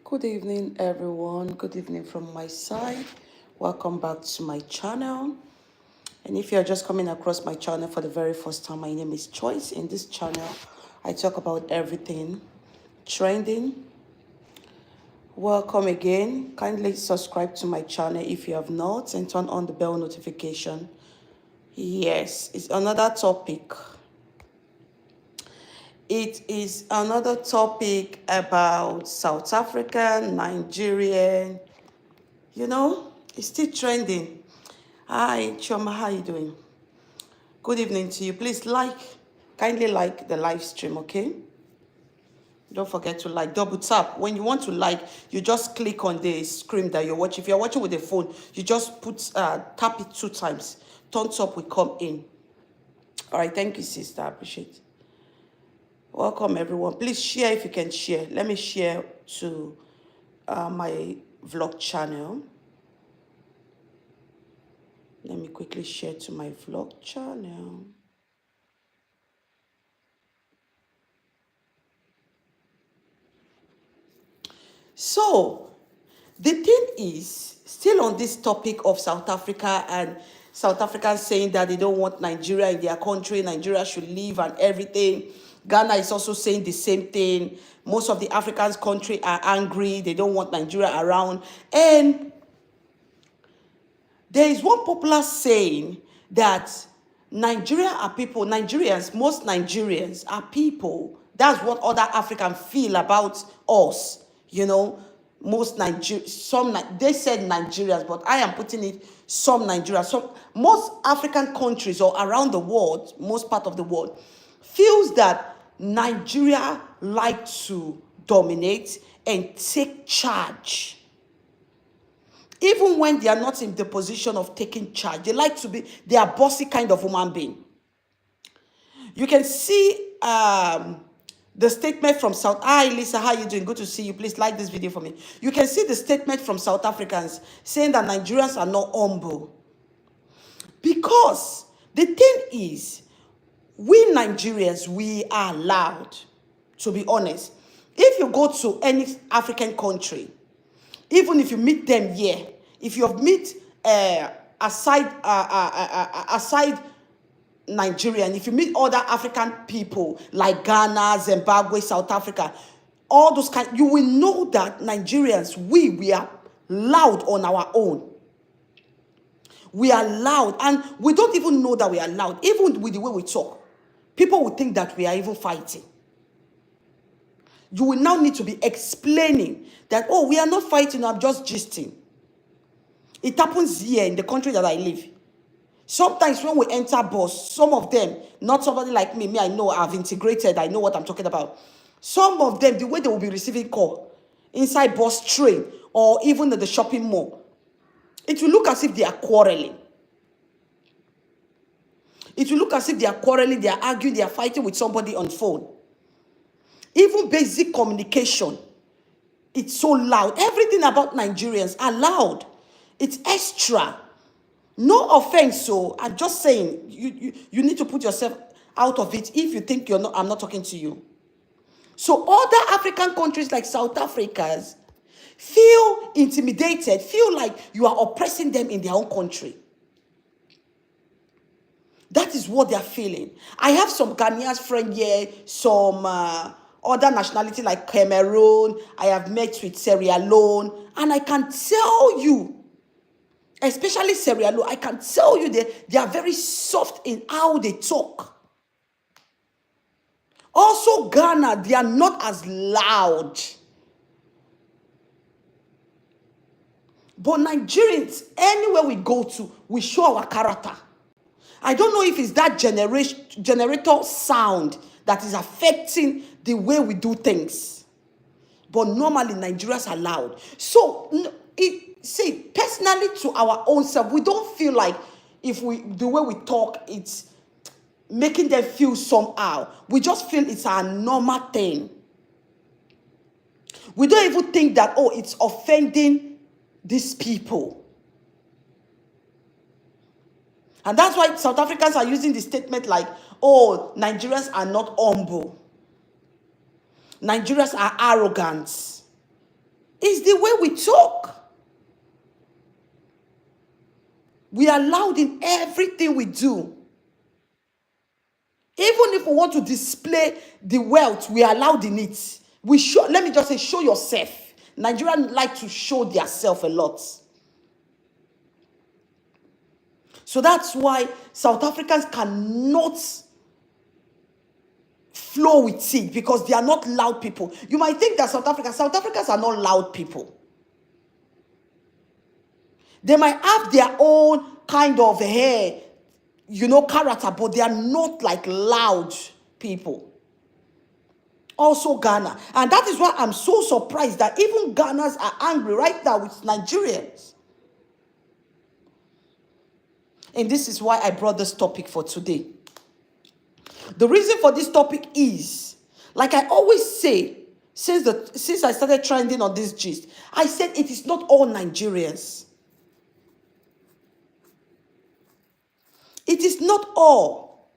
Good evening, everyone. Good evening from my side. Welcome back to my channel. And if you're just coming across my channel for the very first time, my name is Choice. In this channel, I talk about everything trending. Welcome again. Kindly subscribe to my channel if you have not and turn on the bell notification. Yes, it's another topic. It is another topic about South Africa, Nigerian. It's still trending. Hi, Choma, how you doing? Good evening to you. Please kindly like the live stream, okay? Don't forget to double tap. When you want to you just click on the screen that you're watching. If you're watching with the phone, you just tap it 2 times. Thumbs up will come in. All right, thank you, sister. I appreciate it. Welcome, everyone. Please share if you can share. Let me share to my vlog channel. Let me quickly share to my vlog channel. So, the thing is, still on this topic of South Africa and South Africans saying that they don't want Nigeria in their country, Nigeria should leave and everything. Ghana is also saying the same thing. Most of the African countries are angry. They don't want Nigeria around. And there is one popular saying that Nigerians, most Nigerians are people. That's what other Africans feel about us. Most they said Nigerians, but I am putting it some Nigerians. So most African countries or around the world, most part of the world, feels that Nigeria like to dominate and take charge. Even when they are not in the position of taking charge, they are bossy kind of human being. You can see the statement from Hi, Lisa, how are you doing? Good to see you. Please like this video for me. You can see the statement from South Africans saying that Nigerians are not humble. Because the thing is, we Nigerians, we are loud, to be honest. If you go to any African country, even if you meet them here, if you meet aside Nigerian, if you meet other African people like Ghana, Zimbabwe, South Africa, all those you will know that Nigerians, we are loud on our own. We are loud, and we don't even know that we are loud. Even with the way we talk, people will think that we are even fighting. You will now need to be explaining that, oh, we are not fighting, I'm just gisting. It happens here in the country that I live. Sometimes when we enter bus, some of them, not somebody like me, I know I've integrated, I know what I'm talking about. Some of them, the way they will be receiving call, inside bus train, or even at the shopping mall, it will look as if they are quarreling. It will look as if they are quarreling, they are arguing, they are fighting with somebody on phone. Even basic communication, it's so loud. Everything about Nigerians are loud. It's extra. No offense, so I'm just saying, you need to put yourself out of it if you think I'm not talking to you. So other African countries like South Africa feel intimidated, feel like you are oppressing them in their own country. That is what they are feeling. I have some Ghanaian friends here, some other nationality like Cameroon. I have met with Sierra Leone, and I can tell you, especially Sierra Leone, I can tell you they are very soft in how they talk. Also, Ghana, they are not as loud. But Nigerians, anywhere we go to, we show our character. I don't know if it's that generator sound that is affecting the way we do things. But normally, Nigerians are loud. So, personally to our own self, we don't feel like the way we talk, it's making them feel somehow. We just feel it's a normal thing. We don't even think that, oh, it's offending these people. And that's why South Africans are using the statement like, oh, Nigerians are not humble. Nigerians are arrogant. It's the way we talk. We are loud in everything we do. Even if we want to display the wealth, we are loud in it. We show, let me just say, show yourself. Nigerians like to show themselves a lot. So that's why South Africans cannot flow with it, because they are not loud people. You might think that South Africans are not loud people. They might have their own kind of character, but they are not like loud people. Also Ghana. And that is why I'm so surprised that even Ghanaians are angry right now with Nigerians. And this is why I brought this topic for today. The reason for this topic is, like I always say, since I started trending on this gist, I said it is not all Nigerians. It is not all.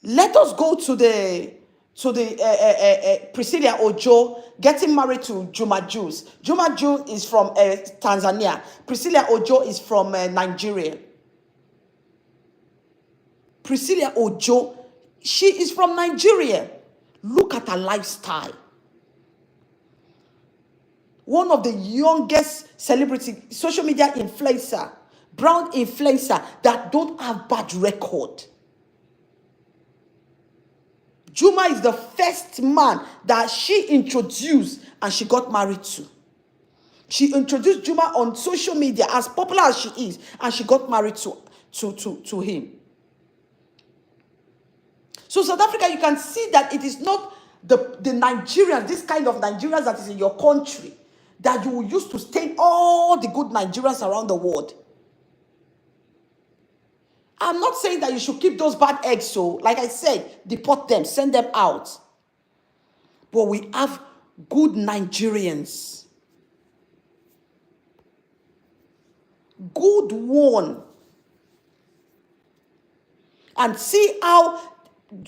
Let us go to the Priscilla Ojo getting married to Juma Juice. Juma Juice is from Tanzania. Priscilla Ojo is from Nigeria. Priscilla Ojo, she is from Nigeria. Look at her lifestyle. One of the youngest celebrity, social media influencer, brown influencer that don't have bad record. Juma is the first man that she introduced and she got married to. She introduced Juma on social media, as popular as she is, and she got married to him. So South Africa, you can see that it is not the Nigerians, this kind of Nigerians that is in your country, that you will use to stain all the good Nigerians around the world. I'm not saying that you should keep those bad eggs, so like I said, deport them, send them out. But we have good Nigerians. Good one. And see how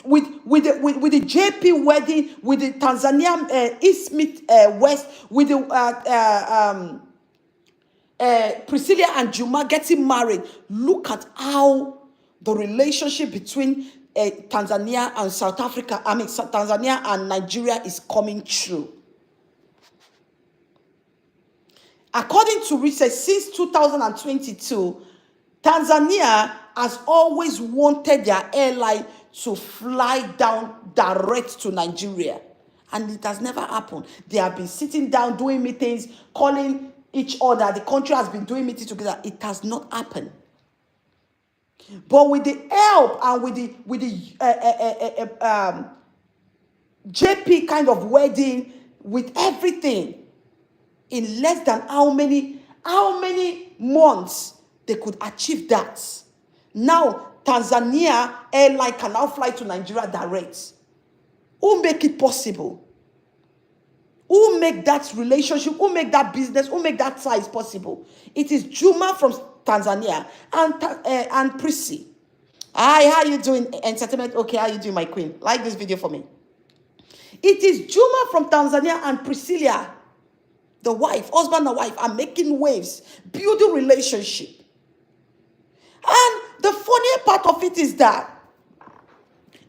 with the JP wedding, with the Tanzanian East Smith West, with the Priscilla and Juma getting married. Look at how the relationship between Tanzania and South Africa, Tanzania and Nigeria is coming true. According to research, since 2022, Tanzania has always wanted their airline to fly down direct to Nigeria. And it has never happened. They have been sitting down, doing meetings, calling each other. The country has been doing meetings together. It has not happened. But with the help and with the JP kind of wedding, with everything, in less than how many months they could achieve that. Now Tanzania airline can now fly to Nigeria direct. Who make it possible? Who make that relationship? Who make that business? Who make that size possible? It is Juma from Tanzania and Prissy. Hi, how you doing? Entertainment. Okay, how you doing, my queen? Like this video for me. It is Juma from Tanzania and Priscilla, the wife, husband and wife, are making waves, building relationship. And the funny part of it is that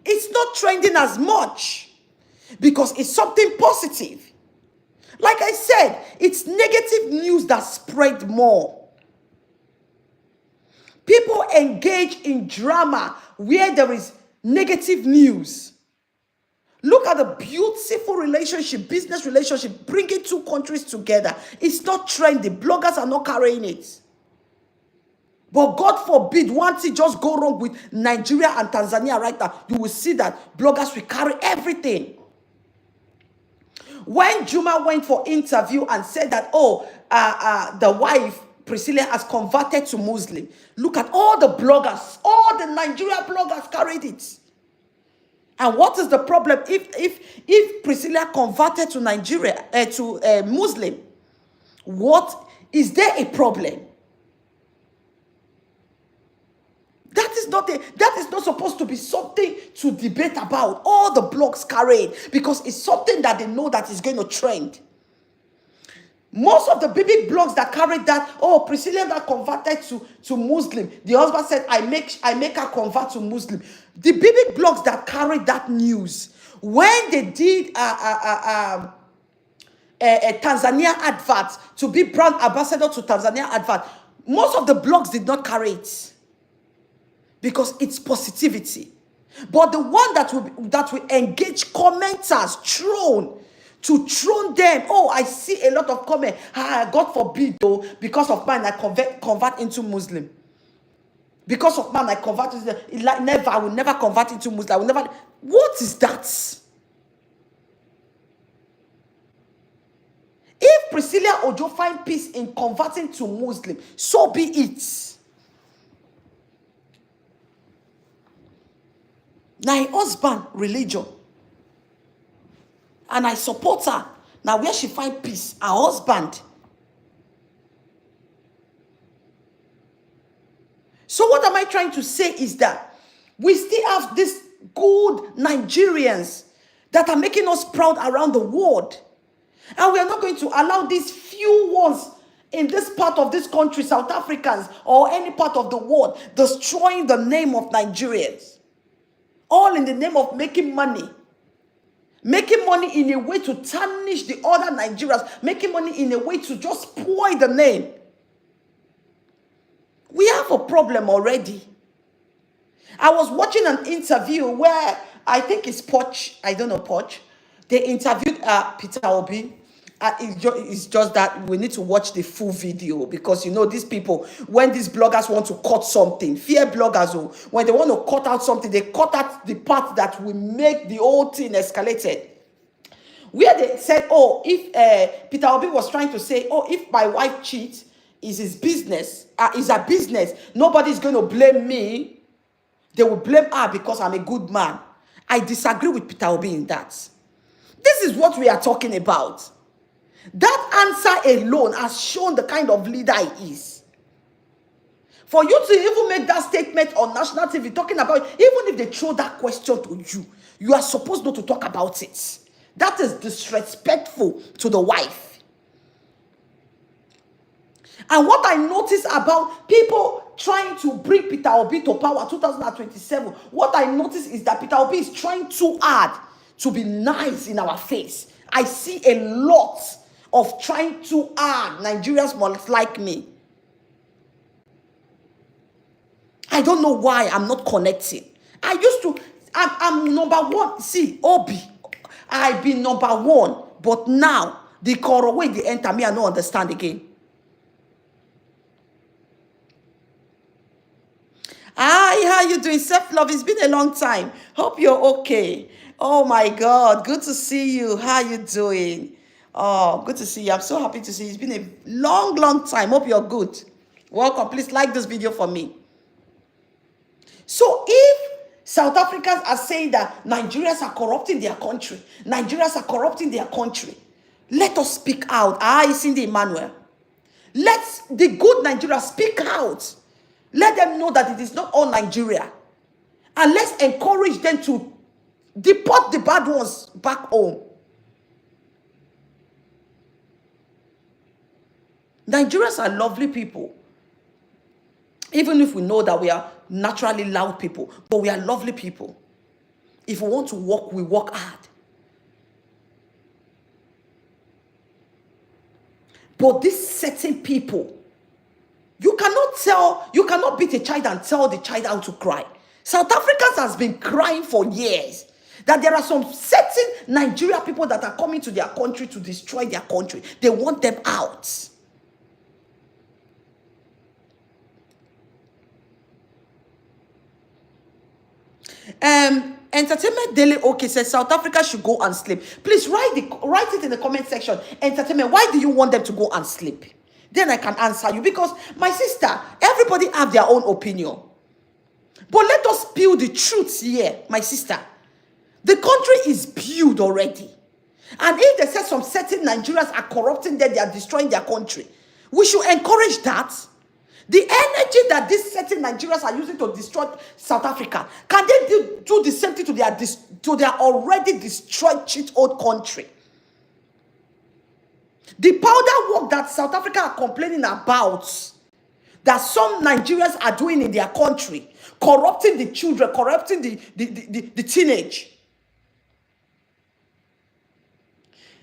it's not trending as much because it's something positive. Like I said, it's negative news that spread more. People engage in drama where there is negative news. Look at the beautiful relationship, business relationship, bringing two countries together. It's not trending. Bloggers are not carrying it. But God forbid, once it just go wrong with Nigeria and Tanzania right now, you will see that bloggers will carry everything. When Juma went for interview and said that, the wife, Priscilla, has converted to Muslim, look at all the bloggers, all the Nigeria bloggers carried it. And what is the problem if Priscilla converted to Nigeria, to Muslim? What is there a problem? That is not supposed to be something to debate about. All the blogs carry it because it's something that they know that is going to trend. Most of the big blogs that carried that, oh, Priscilla that converted to Muslim. The husband said, I make her convert to Muslim. The big blogs that carried that news, when they did a Tanzania advert to be brand ambassador to Tanzania advert, most of the blogs did not carry it because it's positivity. But the one that will engage commenters, to throw them. Oh, I see a lot of comment. God forbid though, because of mine I convert into Muslim. Because of mine I convert into I will never convert into Muslim. I will never. What is that? If Priscilla Ojo find peace in converting to Muslim, so be it. Now her husband religion, and I support her. Now where she find peace? Her husband. So what am I trying to say is that we still have these good Nigerians that are making us proud around the world. And we are not going to allow these few ones in this part of this country, South Africans, or any part of the world, destroying the name of Nigerians. All in the name of making money. Making money in a way to tarnish the other Nigerians. Making money in a way to just spoil the name. We have a problem already. I was watching an interview where, I think it's Poch, I don't know Poch. They interviewed Peter Obi. It's just that we need to watch the full video, because you know these people, when these bloggers want to cut something, fear bloggers, when they want to cut out something, they cut out the part that will make the whole thing escalated. Where they said, oh, if Peter Obi was trying to say, oh, if my wife cheats, is his business, is her business, nobody's going to blame me. They will blame her because I'm a good man. I disagree with Peter Obi in that. This is what we are talking about. That answer alone has shown the kind of leader he is. For you to even make that statement on national TV talking about, even if they throw that question to you, you are supposed not to talk about it. That is disrespectful to the wife. And what I notice about people trying to bring Peter Obi to power 2027, what I notice is that Peter Obi is trying too hard to be nice in our face. I see a lot of trying too hard. Nigerians must like me. I don't know why I'm not connecting. I'm number one. See, Obi, I've been number one, but now the corner way they enter me, I don't understand again. Hi, how you doing? Self-love, it's been a long time. Hope you're okay. Oh my God, good to see you. How you doing? Oh, good to see you. I'm so happy to see you. It's been a long time. Hope you're good. Welcome. Please like this video for me. So if South Africans are saying that Nigerians are corrupting their country, Nigerians are corrupting their country, let us speak out. Cindy Emmanuel. Let the good Nigerians speak out. Let them know that it is not all Nigeria. And let's encourage them to deport the bad ones back home. Nigerians are lovely people. Even if we know that we are naturally loud people, but we are lovely people. If we want to work, we work hard. But these certain people, you cannot beat a child and tell the child how to cry. South Africans has been crying for years that there are some certain Nigeria people that are coming to their country to destroy their country. They want them out. Entertainment Daily OK says South Africa should go and sleep. Please write it in the comment section. Entertainment, why do you want them to go and sleep? Then I can answer you, because my sister, everybody have their own opinion. But let us spill the truth here, my sister. The country is built already. And if they say some certain Nigerians are corrupting them, they are destroying their country, we should encourage that. The energy that these certain Nigerians are using to destroy South Africa, can they do the same thing to their already destroyed, cheat old country? The powder work that South Africa are complaining about, that some Nigerians are doing in their country, corrupting the children, corrupting the teenage.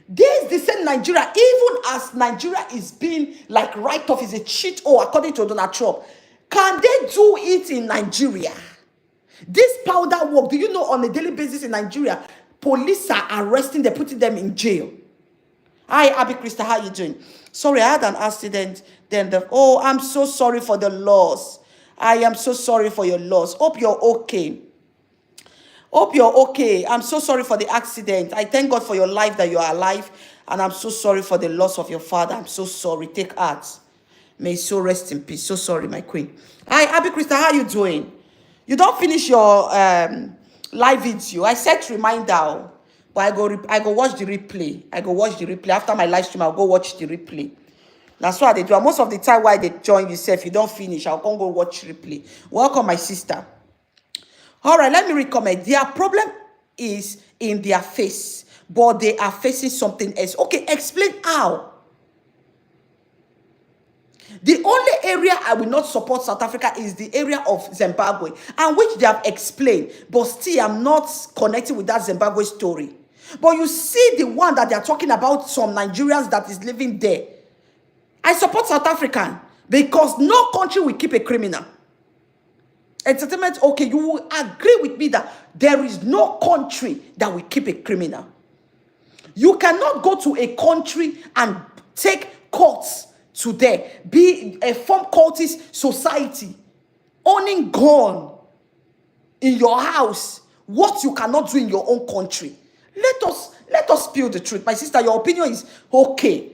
There's the same Nigeria, even as Nigeria is being like write off is a cheat, according to Donald Trump. Can they do it in Nigeria? This powder work, do you know on a daily basis in Nigeria, police are arresting, they're putting them in jail. Hi, Abby Krista, how you doing? Sorry, I had an accident. I'm so sorry for the loss. I am so sorry for your loss. Hope you're okay. Hope you're okay. I'm so sorry for the accident. I thank God for your life, that you are alive. And I'm so sorry for the loss of your father. I'm so sorry. Take heart. May his soul rest in peace. So sorry, my queen. Hi, Abby Krista, how you doing? You don't finish your live video. I set reminder, but I go watch the replay. I go watch the replay. After my live stream, I'll go watch the replay. That's what they do. And most of the time why they join yourself, you don't finish, I'll go watch replay. Welcome, my sister. All right, let me recommend. Their problem is in their face, but they are facing something else. Okay, explain how. The only area I will not support South Africa is the area of Zimbabwe, and which they have explained, but still I'm not connected with that Zimbabwe story. But you see the one that they are talking about, some Nigerians that is living there. I support South African because no country will keep a criminal. Entertainment, okay, you will agree with me that there is no country that will keep a criminal. You cannot go to a country and take courts to there, be a form cultist society, owning gun in your house, what you cannot do in your own country. Let us spill the truth. My sister, your opinion is okay.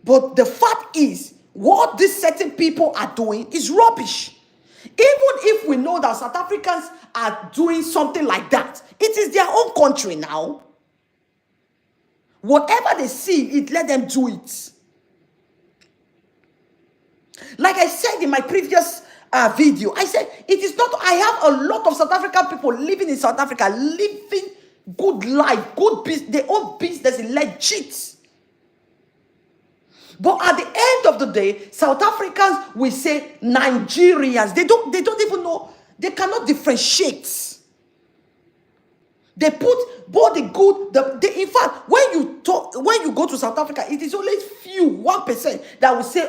But the fact is, what these certain people are doing is rubbish. Even if we know that South Africans are doing something like that, it is their own country now. Whatever they see, let them do it. Like I said in my previous video, I said, it is not, I have a lot of South African people living in South Africa, living good life, good business, their own business is legit. But at the end of the day, South Africans will say Nigerians. They don't even know, they cannot differentiate. They put both the good, in fact, when you go to South Africa, it is only few, 1% that will say,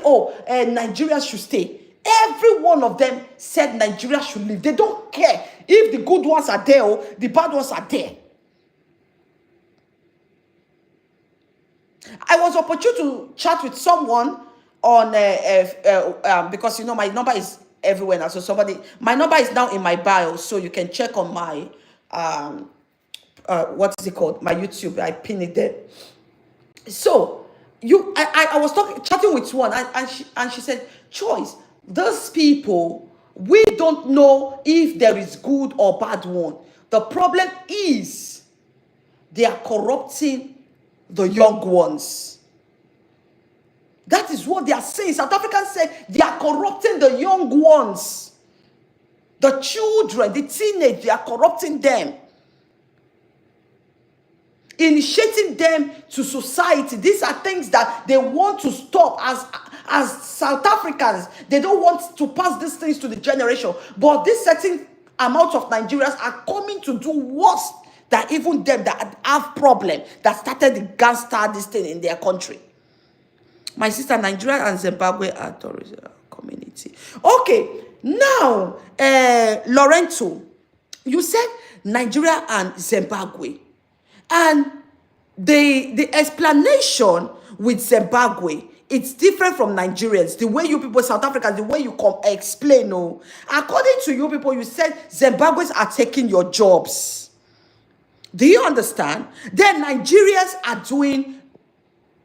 Nigeria should stay. Every one of them said Nigeria should leave. They don't care if the good ones are there or the bad ones are there. I was opportune to chat with someone on because you know my number is everywhere now. So my number is now in my bio, so you can check on my what is it called? My YouTube. I pin it there. So I was chatting with one, and she said, "Choice, those people, we don't know if there is good or bad one. The problem is they are corrupting the young ones." That is what they are saying. South Africans say they are corrupting the young ones. The children, the teenage, they are corrupting them. Initiating them to society. These are things that they want to stop as South Africans. They don't want to pass these things to the generation. But this certain amount of Nigerians are coming to do worse than even them that have problem, that started the gangster this thing in their country. My sister, Nigeria and Zimbabwe are tourist community. Okay, now, Lorenzo, you said Nigeria and Zimbabwe. And the explanation with Zimbabwe, it's different from Nigerians. The way you people, South Africans, the way you explain. According to you people, you said Zimbabweans are taking your jobs. Do you understand? Then Nigerians are doing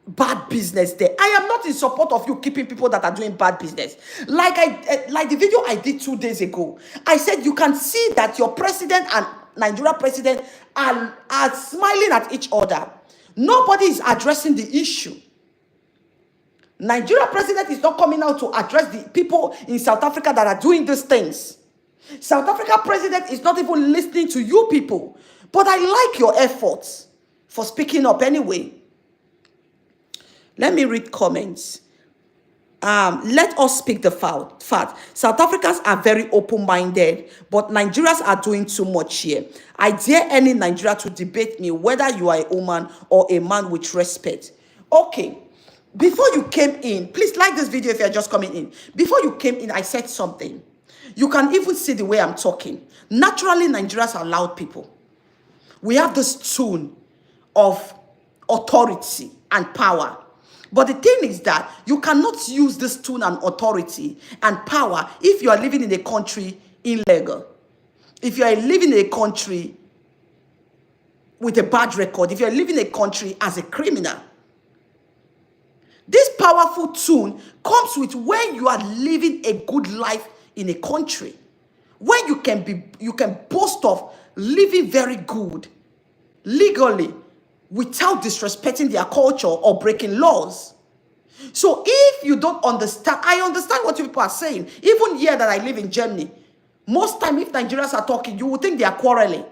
bad business there. I am not in support of you keeping people that are doing bad business. Like the video I did 2 days ago. I said you can see that your president and Nigeria president are smiling at each other. Nobody is addressing the issue. Nigeria president is not coming out to address the people in South Africa that are doing these things. South Africa president is not even listening to you people. But I like your efforts for speaking up anyway. Let me read comments. Let us speak the fact. South Africans are very open-minded, but Nigerians are doing too much here. I dare any Nigeria to debate me whether you are a woman or a man with respect. Okay, before you came in, please like this video if you're just coming in. Before you came in, I said something. You can even see the way I'm talking. Naturally, Nigerians are loud people. We have this tune of authority and power. But the thing is that you cannot use this tune and authority and power if you are living in a country illegal. If you are living in a country with a bad record, if you are living in a country as a criminal. This powerful tune comes with when you are living a good life in a country. When you can boast of living very good, legally, without disrespecting their culture or breaking laws. So if you don't understand, I understand what you people are saying. Even here that I live in Germany, most time if Nigerians are talking, you would think they are quarreling.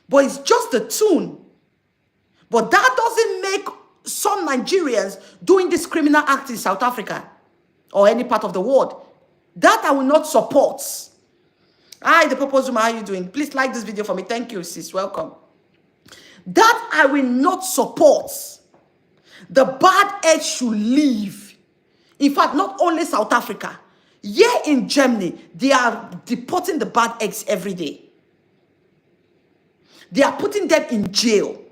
But it's just a tune. But that doesn't make some Nigerians doing this criminal act in South Africa or any part of the world. That I will not support. Hi, the Purpose Woman, how are you doing? Please like this video for me. Thank you, sis. Welcome. That I will not support. The bad egg should leave. In fact, not only South Africa. Here in Germany, they are deporting the bad eggs every day. They are putting them in jail.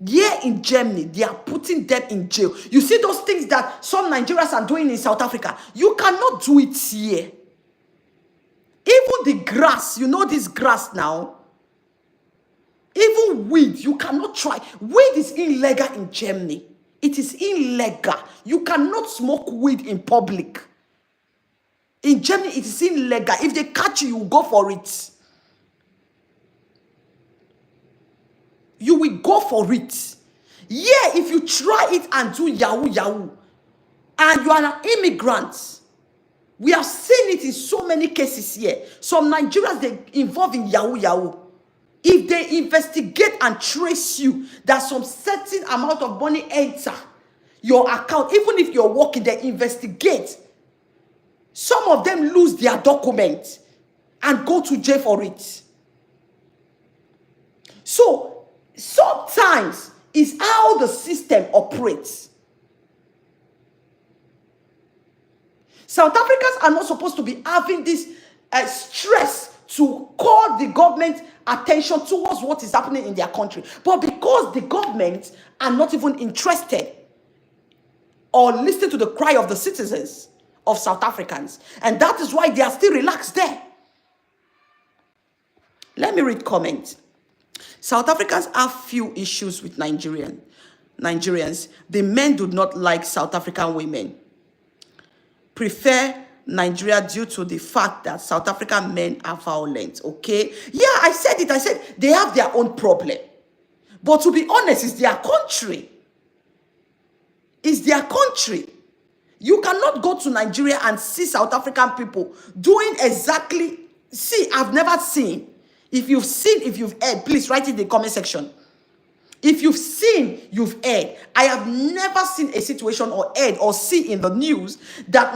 Here in Germany, they are putting them in jail. You see those things that some Nigerians are doing in South Africa? You cannot do it here. Even the grass, you know this grass now? Even weed, you cannot try. Weed is illegal in Germany. It is illegal. You cannot smoke weed in public. In Germany, it is illegal. If they catch you, you go for it. You will go for it. Yeah, if you try it and do yahoo yahoo, and you are an immigrant, we have seen it in so many cases here. Some Nigerians, they involved in yahoo yahoo. If they investigate and trace you, that some certain amount of money enter your account, even if you're working, they investigate. Some of them lose their document and go to jail for it. So, sometimes it's how the system operates. South Africans are not supposed to be having this stress to call the government attention towards what is happening in their country. But because the government are not even interested or listening to the cry of the citizens of South Africans, and that is why they are still relaxed there. Let me read comments. South Africans have few issues with Nigerians. The men do not like South African women. Prefer Nigeria due to the fact that South African men are violent. Okay? Yeah, I said it. I said they have their own problem. But to be honest, it's their country. It's their country. You cannot go to Nigeria and see South African people doing exactly. See, I've never seen. If you've seen, if you've heard, please write it in the comment section. If you've seen, you've heard. I have never seen a situation or heard or see in the news that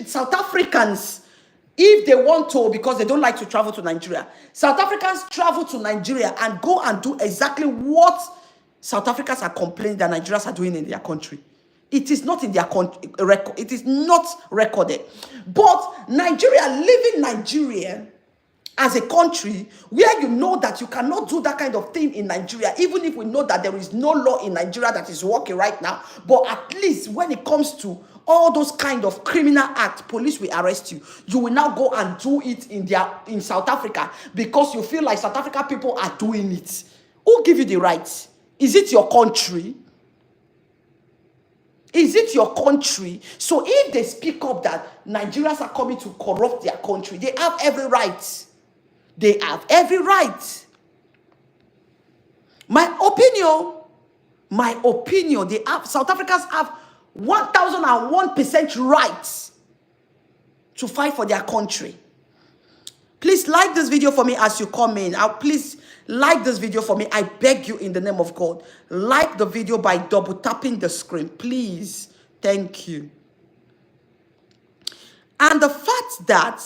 South Africans, if they want to, because they don't like to travel to Nigeria, South Africans travel to Nigeria and go and do exactly what South Africans are complaining that Nigerians are doing in their country. It is not in their country record. It is not recorded. But Nigeria, living Nigeria as a country where you know that you cannot do that kind of thing in Nigeria, even if we know that there is no law in Nigeria that is working right now, but at least when it comes to all those kind of criminal acts, police will arrest you. You will now go and do it in South Africa because you feel like South African people are doing it. Who give you the right? Is it your country? Is it your country? So if they speak up that Nigerians are coming to corrupt their country, they have every right. They have every right. My opinion, South Africans have 1001% rights to fight for their country. Please like this video for me as you come in. Please Like this video for me. I beg you in the name of God. Like the video by double tapping the screen. Please. Thank you. And the fact that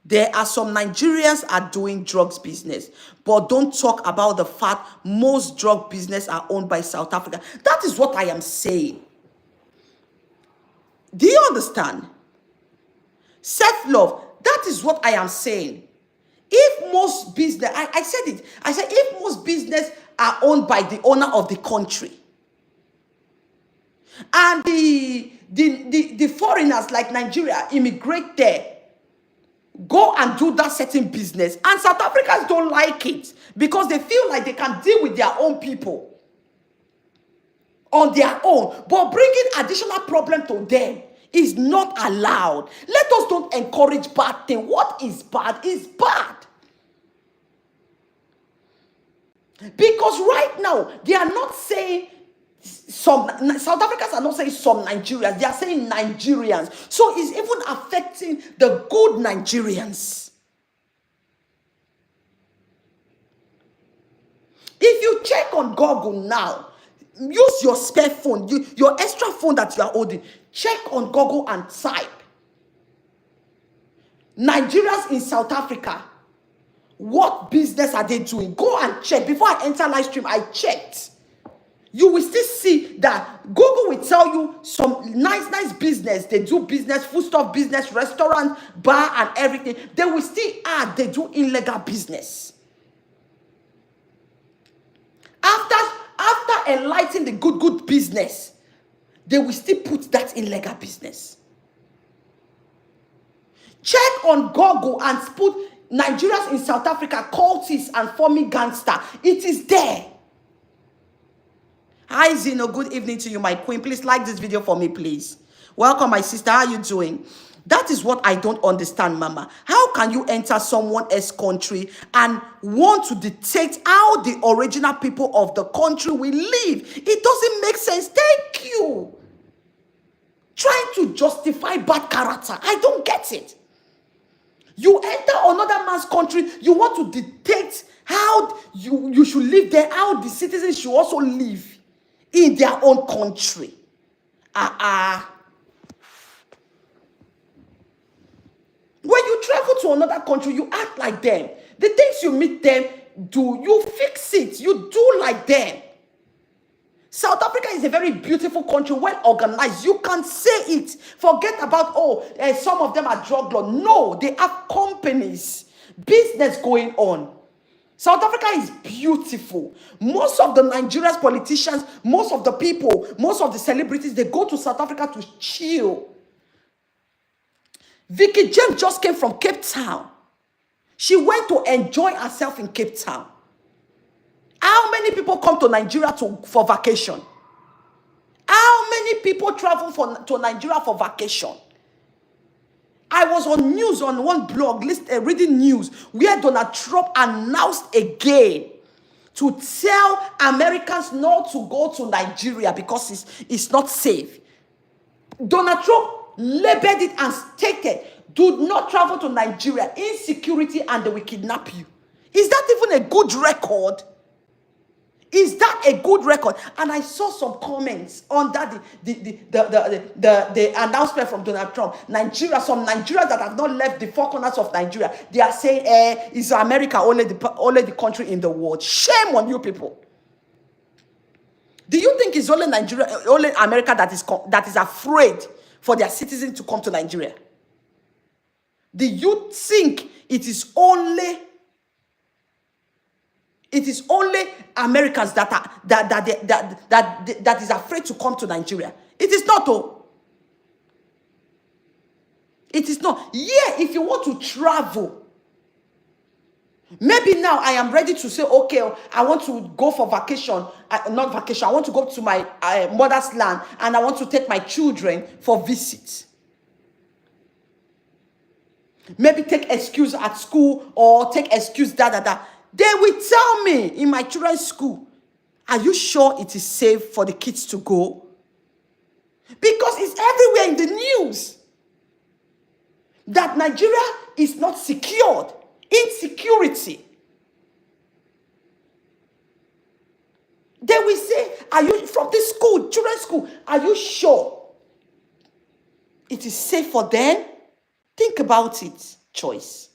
there are some Nigerians are doing drugs business, but don't talk about the fact most drug business are owned by South Africa. That is what I am saying. Do you understand? Self-love. That is what I am saying. If most business, I said it. I said if most business are owned by the owner of the country, and the foreigners like Nigeria immigrate there, go and do that certain business, and South Africans don't like it because they feel like they can deal with their own people on their own, but bringing additional problem to them is not allowed. Let us don't encourage bad thing. What is bad is bad. Because right now, they are not saying some, South Africans are not saying some Nigerians, they are saying Nigerians. So it's even affecting the good Nigerians. If you check on Google now, use your spare phone, your extra phone that you are holding, check on Google and type Nigerians in South Africa. What business are they doing? Go and check. Before I enter live stream, I checked. You will still see that Google will tell you some nice business. They do business, foodstuff business, restaurant, bar, and everything. They will still add they do illegal business. After enlightening the good business, they will still put that illegal business. Check on Google and put Nigerians in South Africa, cultists and forming gangster. It is there. Hi Zeno, good evening to you, my queen. Please like this video for me, please. Welcome, my sister. How are you doing? That is what I don't understand, Mama. How can you enter someone else's country and want to dictate how the original people of the country will live? It doesn't make sense. Thank you. Trying to justify bad character. I don't get it. You enter another man's country, you want to dictate how you should live there, how the citizens should also live in their own country. When you travel to another country, you act like them. The things you meet them do, you fix it. You do like them. South Africa is a very beautiful country, well organized. You can say it. Forget about, some of them are drug lords. No, they have companies, business going on. South Africa is beautiful. Most of the Nigerian politicians, most of the people, most of the celebrities, they go to South Africa to chill. Vicky James just came from Cape Town. She went to enjoy herself in Cape Town. How many people come to Nigeria for vacation? How many people travel to Nigeria for vacation? I was on news on one blog, reading news, where Donald Trump announced again to tell Americans not to go to Nigeria because it's not safe. Donald Trump labeled it and stated, do not travel to Nigeria, insecurity, and they will kidnap you. Is that even a good record? Is that a good record? And I saw some comments under the announcement from Donald Trump. Nigeria, some Nigerians that have not left the four corners of Nigeria, they are saying, is America only the country in the world? Shame on you people. Do you think it's only Nigeria, only America that is afraid for their citizens to come to Nigeria? Do you think it is only Americans that is afraid to come to Nigeria? It is not, though. It is not. Yeah, if you want to travel, maybe now I am ready to say, okay, I want to go for vacation. Not vacation. I want to go to my mother's land and I want to take my children for visits. Maybe take excuse at school or take excuse da. They will tell me in my children's school, are you sure it is safe for the kids to go? Because it's everywhere in the news that Nigeria is not secured. Insecurity. They will say, are you from this school, children's school? Are you sure it is safe for them? Think about it, choice.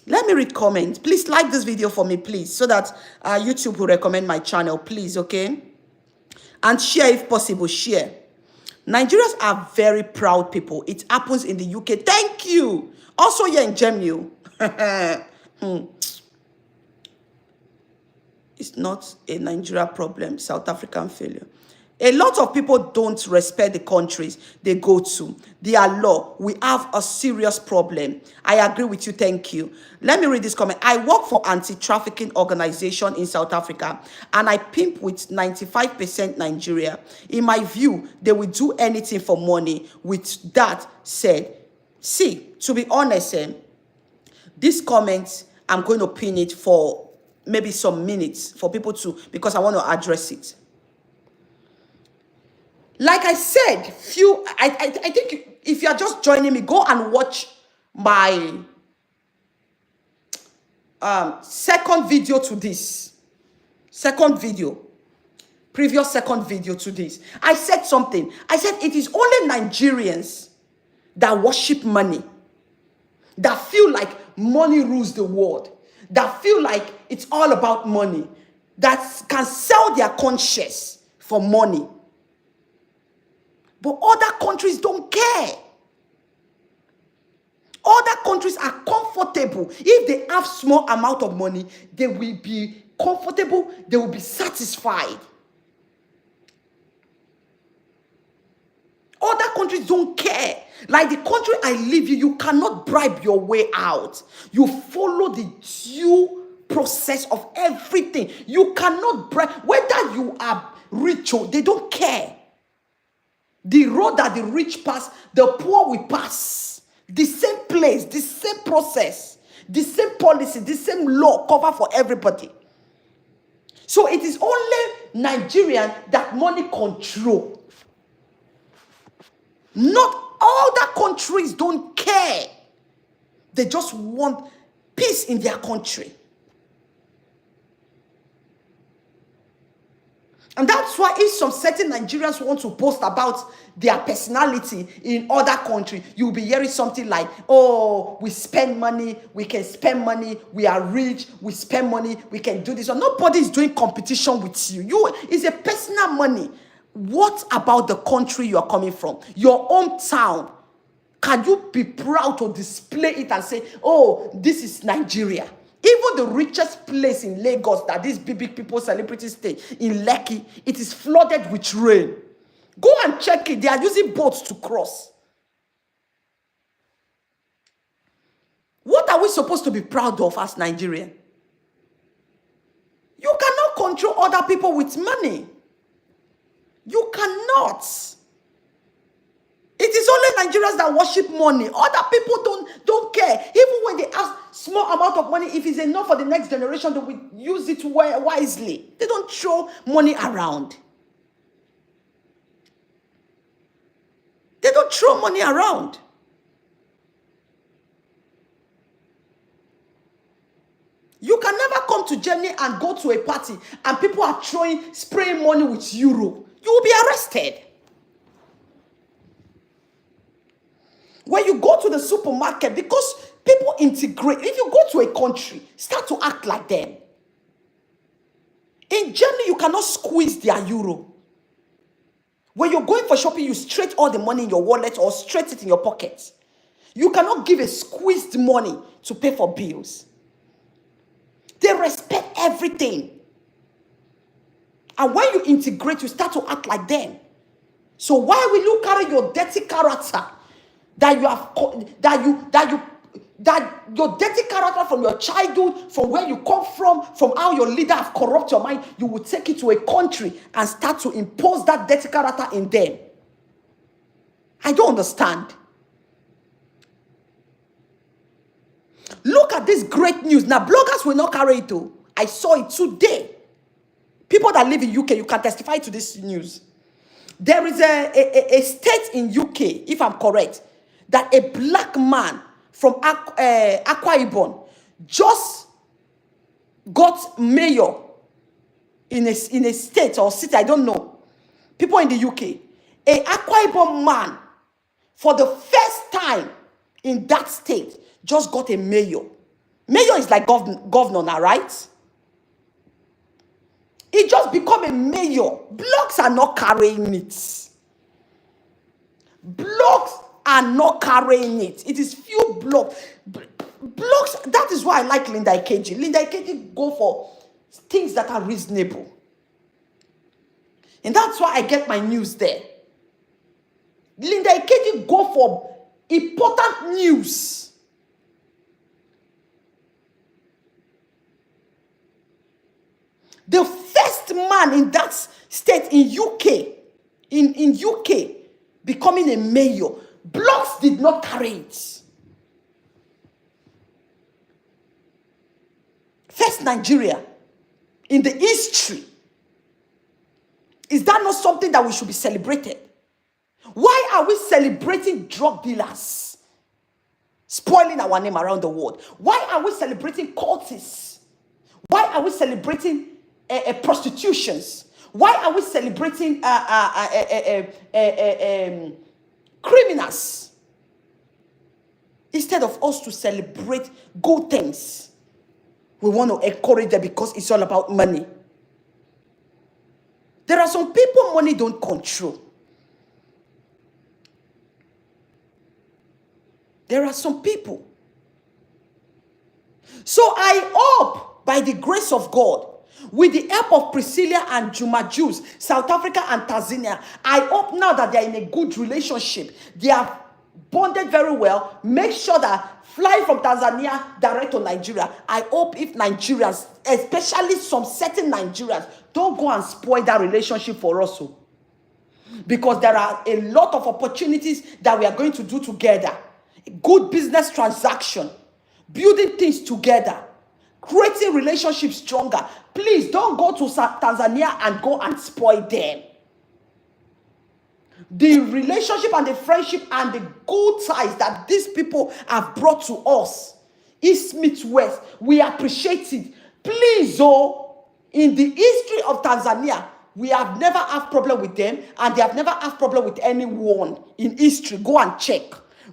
Let me read comments. Please like this video for me, please, so that YouTube will recommend my channel, please, okay? And share if possible, share. Nigerians are very proud people. It happens in the UK. Thank you. Also here in Germany. It's not a Nigeria problem, South African failure. A lot of people don't respect the countries they go to. Their law. We have a serious problem. I agree with you. Thank you. Let me read this comment. I work for anti-trafficking organization in South Africa, and I pimp with 95% Nigeria. In my view, they will do anything for money. With that said, see, to be honest, this comment, I'm going to pin it for maybe some minutes for people to, because I want to address it. Like I said, I think if you are just joining me, go and watch my second video to this. Previous second video to this. I said something. I said it is only Nigerians that worship money, that feel like money rules the world, that feel like it's all about money, that can sell their conscience for money. But other countries don't care. Other countries are comfortable. If they have small amount of money, they will be comfortable. They will be satisfied. Other countries don't care. Like the country I live in, you cannot bribe your way out. You follow the due process of everything. You cannot bribe. Whether you are rich or they don't care. The road that the rich pass, the poor will pass. The same place, the same process, the same policy, the same law cover for everybody. So it is only Nigerian that money control. Not all the countries don't care. They just want peace in their country. And that's why if some certain Nigerians want to post about their personality in other countries, you'll be hearing something like, oh, we spend money, we can spend money, we are rich, we spend money, we can do this. So nobody is doing competition with you. It's a personal money. What about the country you are coming from? Your hometown. Can you be proud to display it and say, oh, this is Nigeria? Even the richest place in Lagos that these big people, celebrities stay, in Lekki, it is flooded with rain. Go and check it. They are using boats to cross. What are we supposed to be proud of as Nigerians? You cannot control other people with money. You cannot. It is only Nigerians that worship money. Other people don't care. Even when they have small amount of money, if it's enough for the next generation, they will use it wisely. They don't throw money around. They don't throw money around. You can never come to Germany and go to a party and people are spraying money with euro. You will be arrested. When you go to the supermarket, because people integrate, if you go to a country, start to act like them. In Germany, you cannot squeeze their euro. When you're going for shopping, you straight all the money in your wallet or straight it in your pocket. You cannot give a squeezed money to pay for bills. They respect everything. And when you integrate, you start to act like them. So why will you carry your dirty character that your dirty character from your childhood, from where you come from how your leader have corrupt your mind, you will take it to a country and start to impose that dirty character in them? I don't understand. Look at this great news. Now, bloggers will not carry it too. I saw it today. People that live in UK, you can testify to this news. There is a state in UK, if I'm correct, that a black man from Akwa Ibom just got mayor in a state or city, I don't know. People in the UK, a Akwa Ibom man, for the first time in that state, just got a mayor. Mayor is like governor now, right? He just become a mayor. Blocks are not carrying it. Blocks are not carrying it. It is few blocks. Blocks, that is why I like Linda Ikeji. Linda Ikeji go for things that are reasonable. And that's why I get my news there. Linda Ikeji go for important news. The first man in that state in UK, in UK, becoming a mayor. Blocks did not carry it. First Nigeria in the history. Is that not something that we should be celebrated? Why are we celebrating drug dealers spoiling our name around the world? Why are we celebrating cultists? Why are we celebrating prostitutions? Why are we celebrating criminals instead of us to celebrate good things? We want to encourage them because it's all about money. There are some people money don't control. There are some people. So I hope by the grace of God, with the help of Priscilla and Juma Jews, South Africa and Tanzania, I hope now that they are in a good relationship. They are bonded very well. Make sure that flying from Tanzania direct to Nigeria. I hope if Nigerians, especially some certain Nigerians, don't go and spoil that relationship for us. Because there are a lot of opportunities that we are going to do together. Good business transaction. Building things together. Creating relationships stronger. Please don't go to Tanzania and go and spoil them. The relationship and the friendship and the good ties that these people have brought to us, East meets West, we appreciate it. Please, in the history of Tanzania, we have never had problem with them, and they have never had problem with anyone in history. Go and check.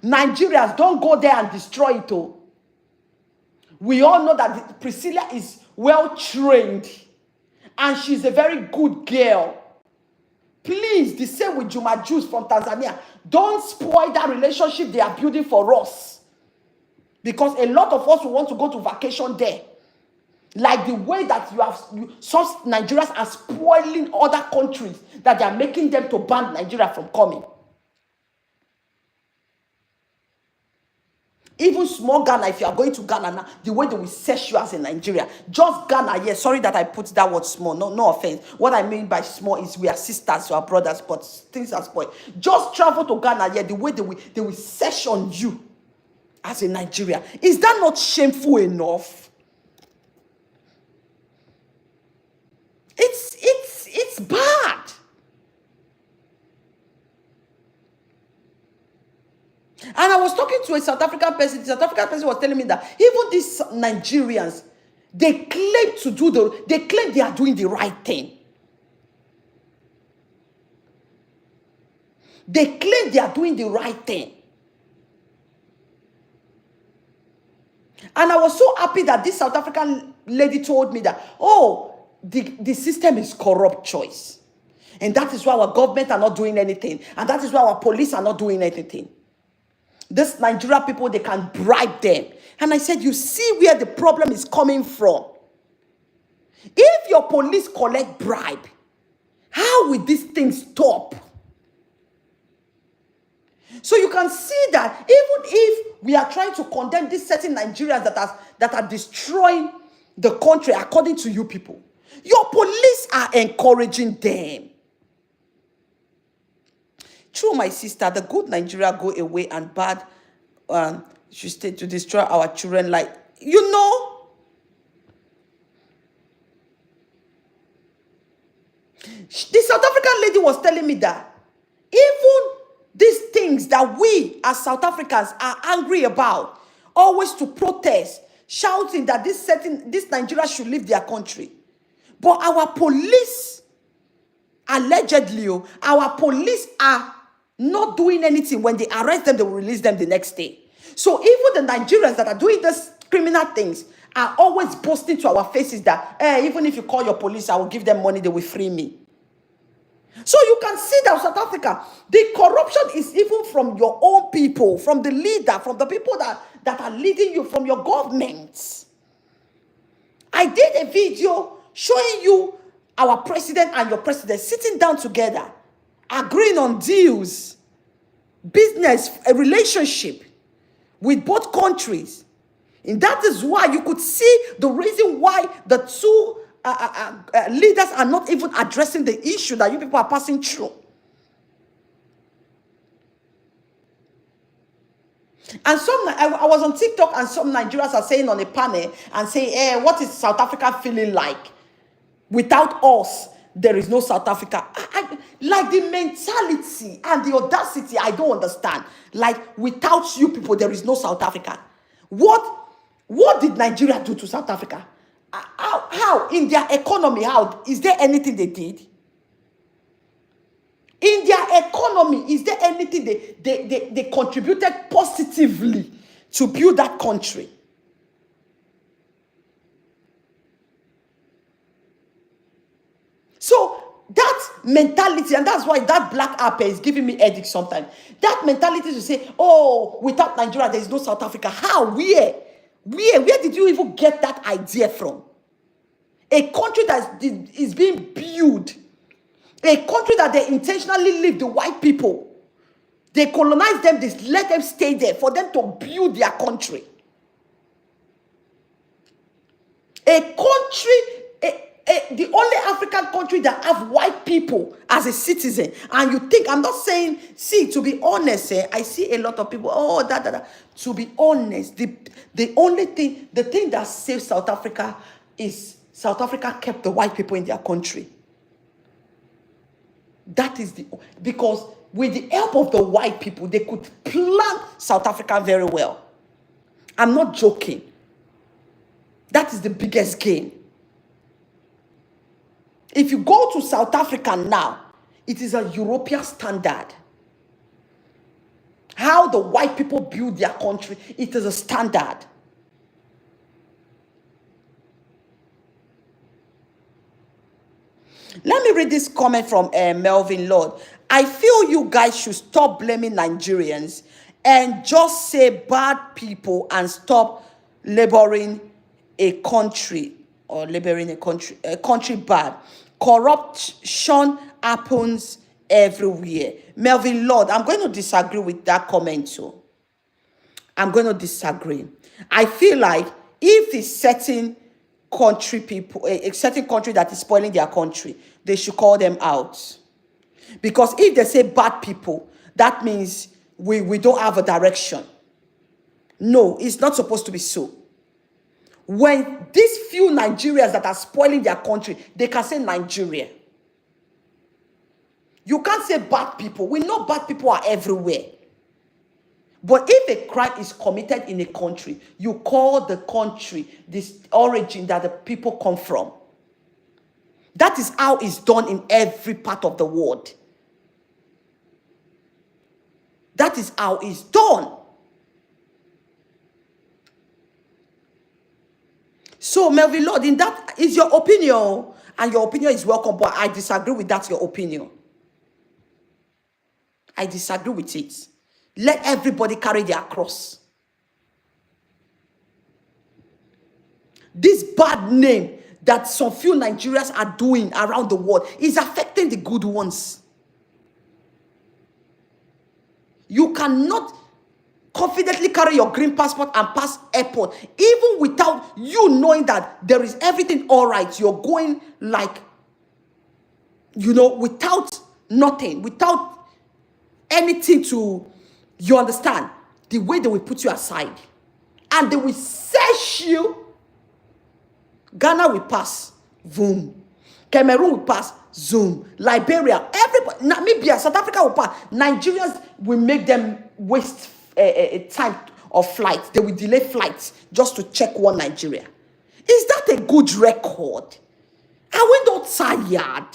Nigerians, don't go there and destroy it. We all know that Priscilla is well trained, and she's a very good girl. Please, the same with Juma Jews from Tanzania. Don't spoil that relationship they are building for us. Because a lot of us will want to go to vacation there. Like the way that some Nigerians are spoiling other countries, that they are making them to ban Nigeria from coming. Even small Ghana, if you are going to Ghana now, the way they will search you as a Nigeria. Just Ghana, yes. Sorry that I put that word small. No offense. What I mean by small is we are sisters, we are brothers, but things are spoiled. Just travel to Ghana, yeah, the way they will search on you as a Nigeria. Is that not shameful enough? It's bad. And I was talking to a South African person. The South African person was telling me that even these Nigerians, they claim they are doing the right thing. They claim they are doing the right thing. And I was so happy that this South African lady told me that, the system is corrupt choice. And that is why our government are not doing anything. And that is why our police are not doing anything. This Nigeria people, they can bribe them. And I said, you see where the problem is coming from. If your police collect bribe, how will this thing stop? So you can see that even if we are trying to condemn these certain Nigerians that are destroying the country according to you people, your police are encouraging them. True, my sister, the good Nigeria go away and bad should stay to destroy our children. Like, you know. The South African lady was telling me that even these things that we as South Africans are angry about, always to protest, shouting that this Nigeria should leave their country. But our police, allegedly, our police are not doing anything. When they arrest them, they will release them the next day. So even the Nigerians that are doing these criminal things are always boasting to our faces that, even if you call your police, I will give them money, they will free me. So you can see that South Africa, the corruption is even from your own people, from the leader, from the people that are leading you, from your government. I did a video showing you our president and your president sitting down together, agreeing on deals, business, a relationship with both countries. And that is why you could see the reason why the two leaders are not even addressing the issue that you people are passing through. And I was on TikTok and some Nigerians are saying on a panel and saying, what is South Africa feeling like? Without us, there is no South Africa. Like the mentality and the audacity, I don't understand. Like without you people, there is no South Africa. What did Nigeria do to South Africa? How in their economy, how is there anything they did? In their economy, is there anything they contributed positively to build that country? So that mentality, and that's why that black apple is giving me headache sometimes. That mentality to say, oh, without Nigeria, there is no South Africa. How? Where did you even get that idea from? A country that is being built, a country that they intentionally leave the white people. They colonize them, they let them stay there for them to build their country. A country, the only African country that have white people as a citizen. And you think, I'm not saying, see, to be honest, I see a lot of people, to be honest, the only thing, the thing that saves South Africa is South Africa kept the white people in their country. That is because with the help of the white people, they could plan South Africa very well. I'm not joking. That is the biggest gain. If you go to South Africa now, it is a European standard. How the white people build their country, it is a standard. Let me read this comment from Melvin Lord. I feel you guys should stop blaming Nigerians and just say bad people and stop laboring a country a country bad. Corruption happens everywhere. Melvin Lord, I'm going to disagree with that comment too. I'm going to disagree. I feel like if it's certain country people, a certain country that is spoiling their country, they should call them out. Because if they say bad people, that means we don't have a direction. No, it's not supposed to be so. When these few Nigerians that are spoiling their country, they can say Nigeria. You can't say bad people. We know bad people are everywhere. But if a crime is committed in a country, you call the country, this origin that the people come from. That is how it's done in every part of the world. That is how it's done. So, Melvin Lord, in that is your opinion, and your opinion is welcome, but I disagree with that, your opinion. I disagree with it. Let everybody carry their cross. This bad name that some few Nigerians are doing around the world is affecting the good ones. You cannot confidently carry your green passport and pass airport, even without you knowing that there is everything all right. You're going like, without nothing, without anything to, you understand, the way they will put you aside. And they will search you. Ghana will pass, boom. Cameroon will pass, zoom. Liberia, everybody, Namibia, South Africa will pass. Nigerians will make them waste time of flights. They will delay flights just to check one Nigeria. Is that a good record? Are we not tired?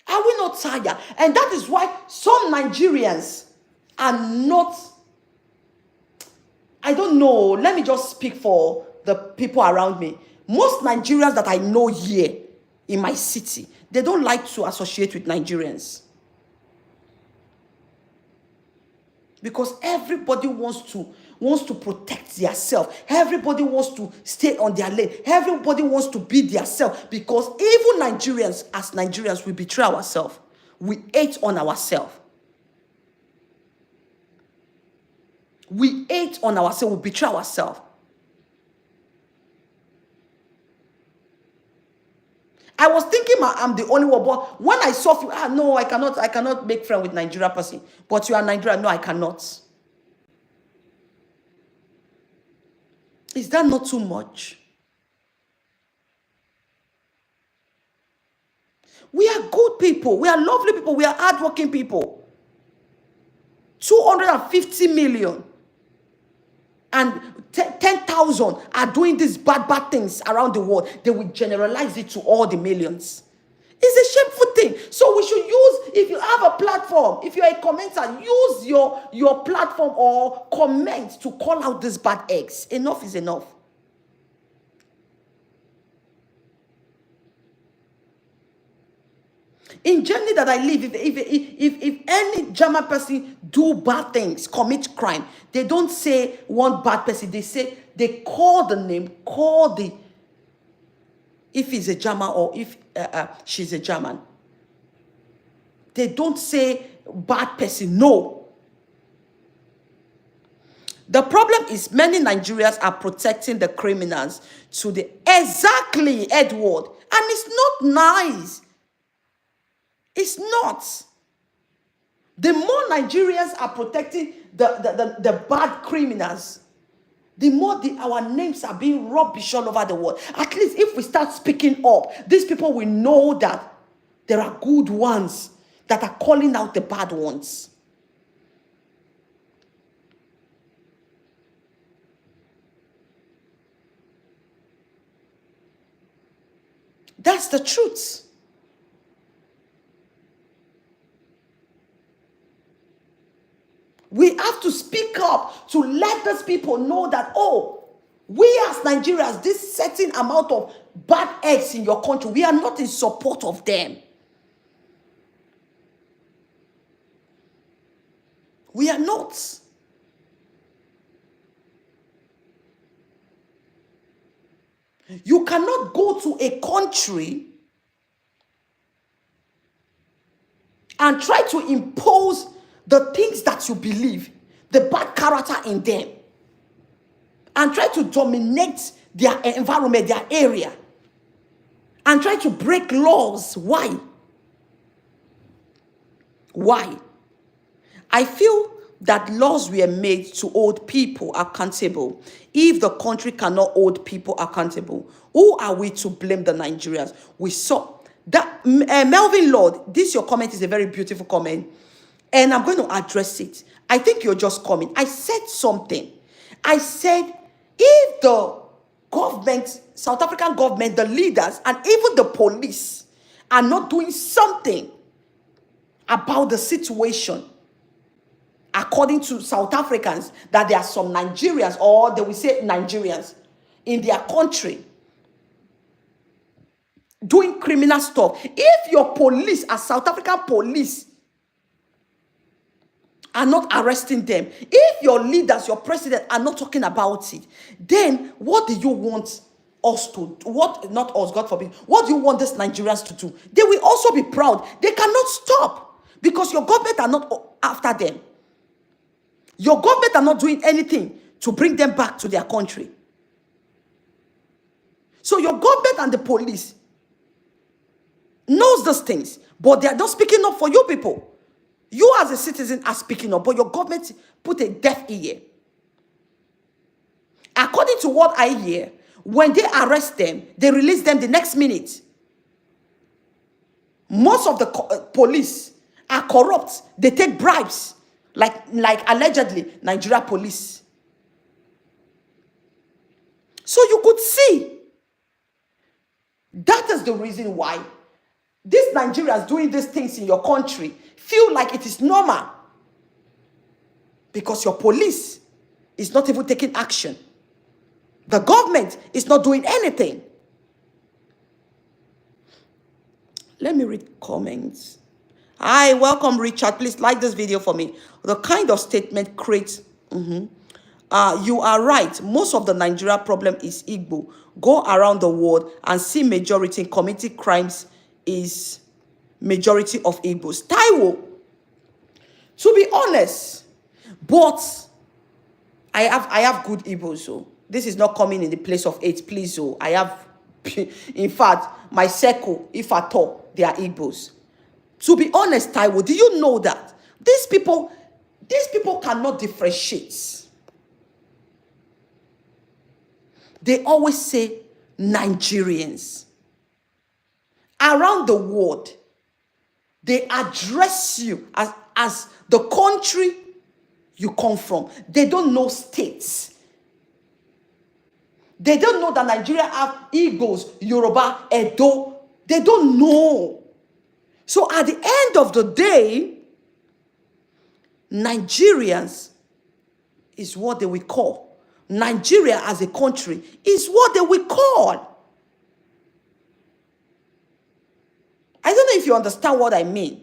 Are we not tired? And that is why some Nigerians are not, I don't know, let me just speak for the people around me. Most Nigerians that I know here in my city, they don't like to associate with Nigerians. Because everybody wants to protect themselves. Everybody wants to stay on their lane. Everybody wants to be themselves. Because even Nigerians, as Nigerians, we betray ourselves. We hate on ourselves. We hate on ourselves. We betray ourselves. I was thinking I'm the only one, but when I saw you, no, I cannot make friends with Nigeria person. But you are Nigerian. No, I cannot. Is that not too much? We are good people. We are lovely people. We are hardworking people. 250 million and 10,000 are doing these bad things around the world. They will generalize it to all the millions. It's a shameful thing. So we should use, if you have a platform, if you're a commenter, use your platform or comment to call out these bad eggs. Enough is enough. In Germany that I live, if any German person do bad things, commit crime, they don't say one bad person. They call the name, if he's a German or if she's a German. They don't say bad person, no. The problem is many Nigerians are protecting the criminals to the, exactly, Edward. And it's not nice. It's not. The more Nigerians are protecting the bad criminals, the more our names are being rubbish all over the world. At least if we start speaking up, these people will know that there are good ones that are calling out the bad ones. That's the truth. We have to speak up to let those people know that, oh, we as Nigerians, this certain amount of bad eggs in your country, we are not in support of them. We are not. You cannot go to a country and try to impose the things that you believe, the bad character in them, and try to dominate their environment, their area, and try to break laws. Why? Why? I feel that laws were made to hold people accountable. If the country cannot hold people accountable, who are we to blame? The Nigerians? We saw that Melvin Lord, this your comment is a very beautiful comment, and I'm going to address it. I think you're just coming. I said something. I said, if the government, South African government, the leaders, and even the police are not doing something about the situation, according to South Africans, that there are some Nigerians, or they will say Nigerians, in their country doing criminal stuff. If your police, as South African police, are not arresting them, if your leaders, your president are not talking about it, then what do you want us to do? What, not us, God forbid, what do you want these Nigerians to do? They will also be proud. They cannot stop because your government are not after them. Your government are not doing anything to bring them back to their country. So your government and the police knows those things, but they are not speaking up for you people. You as a citizen are speaking up, but your government put a deaf ear. According to what I hear, when they arrest them, they release them the next minute. Most of the police are corrupt. They take bribes, like allegedly Nigeria police. So you could see that is the reason why these Nigerians doing these things in your country feel like it is normal, because your police is not even taking action. The government is not doing anything. Let me read comments. Hi, welcome Richard. Please like this video for me. The kind of statement creates... you are right. Most of the Nigeria problem is Igbo. Go around the world and see majority in committing crimes is majority of Igbos. Taiwo, to be honest, but I have good Igbos. So this is not coming in the place of hate, please. So I have, in fact, my circle, if at all, they are Igbos. To be honest, Taiwo, do you know that these people cannot differentiate? They always say Nigerians. Around the world, they address you as the country you come from. They don't know states. They don't know that Nigeria have Igbos, Yoruba, Edo. They don't know. So at the end of the day, Nigerians is what they will call. Nigeria as a country is what they will call. I don't know if you understand what I mean.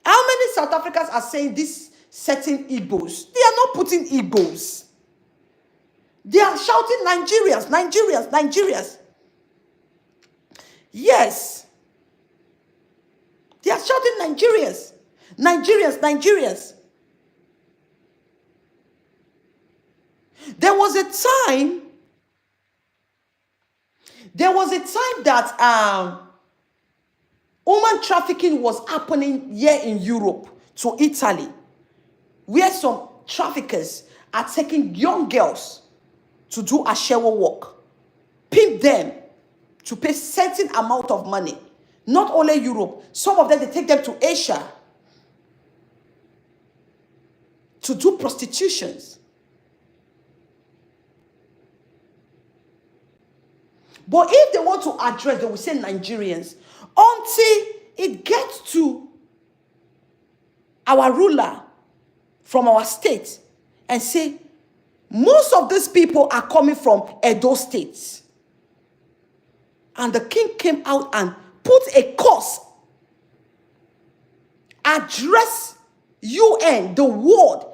How many South Africans are saying this certain Igbos? They are not putting Igbos. They are shouting Nigerians, Nigerians, Nigerians. Yes. They are shouting Nigerians, Nigerians, Nigerians. There was a time that human trafficking was happening here in Europe to Italy, where some traffickers are taking young girls to do ashewo work, pimp them to pay certain amount of money. Not only Europe, some of them, they take them to Asia to do prostitutions. But if they want to address, they will say Nigerians. Until it gets to our ruler from our state and say, most of these people are coming from Edo states. And the king came out and put a curse, address UN, the world,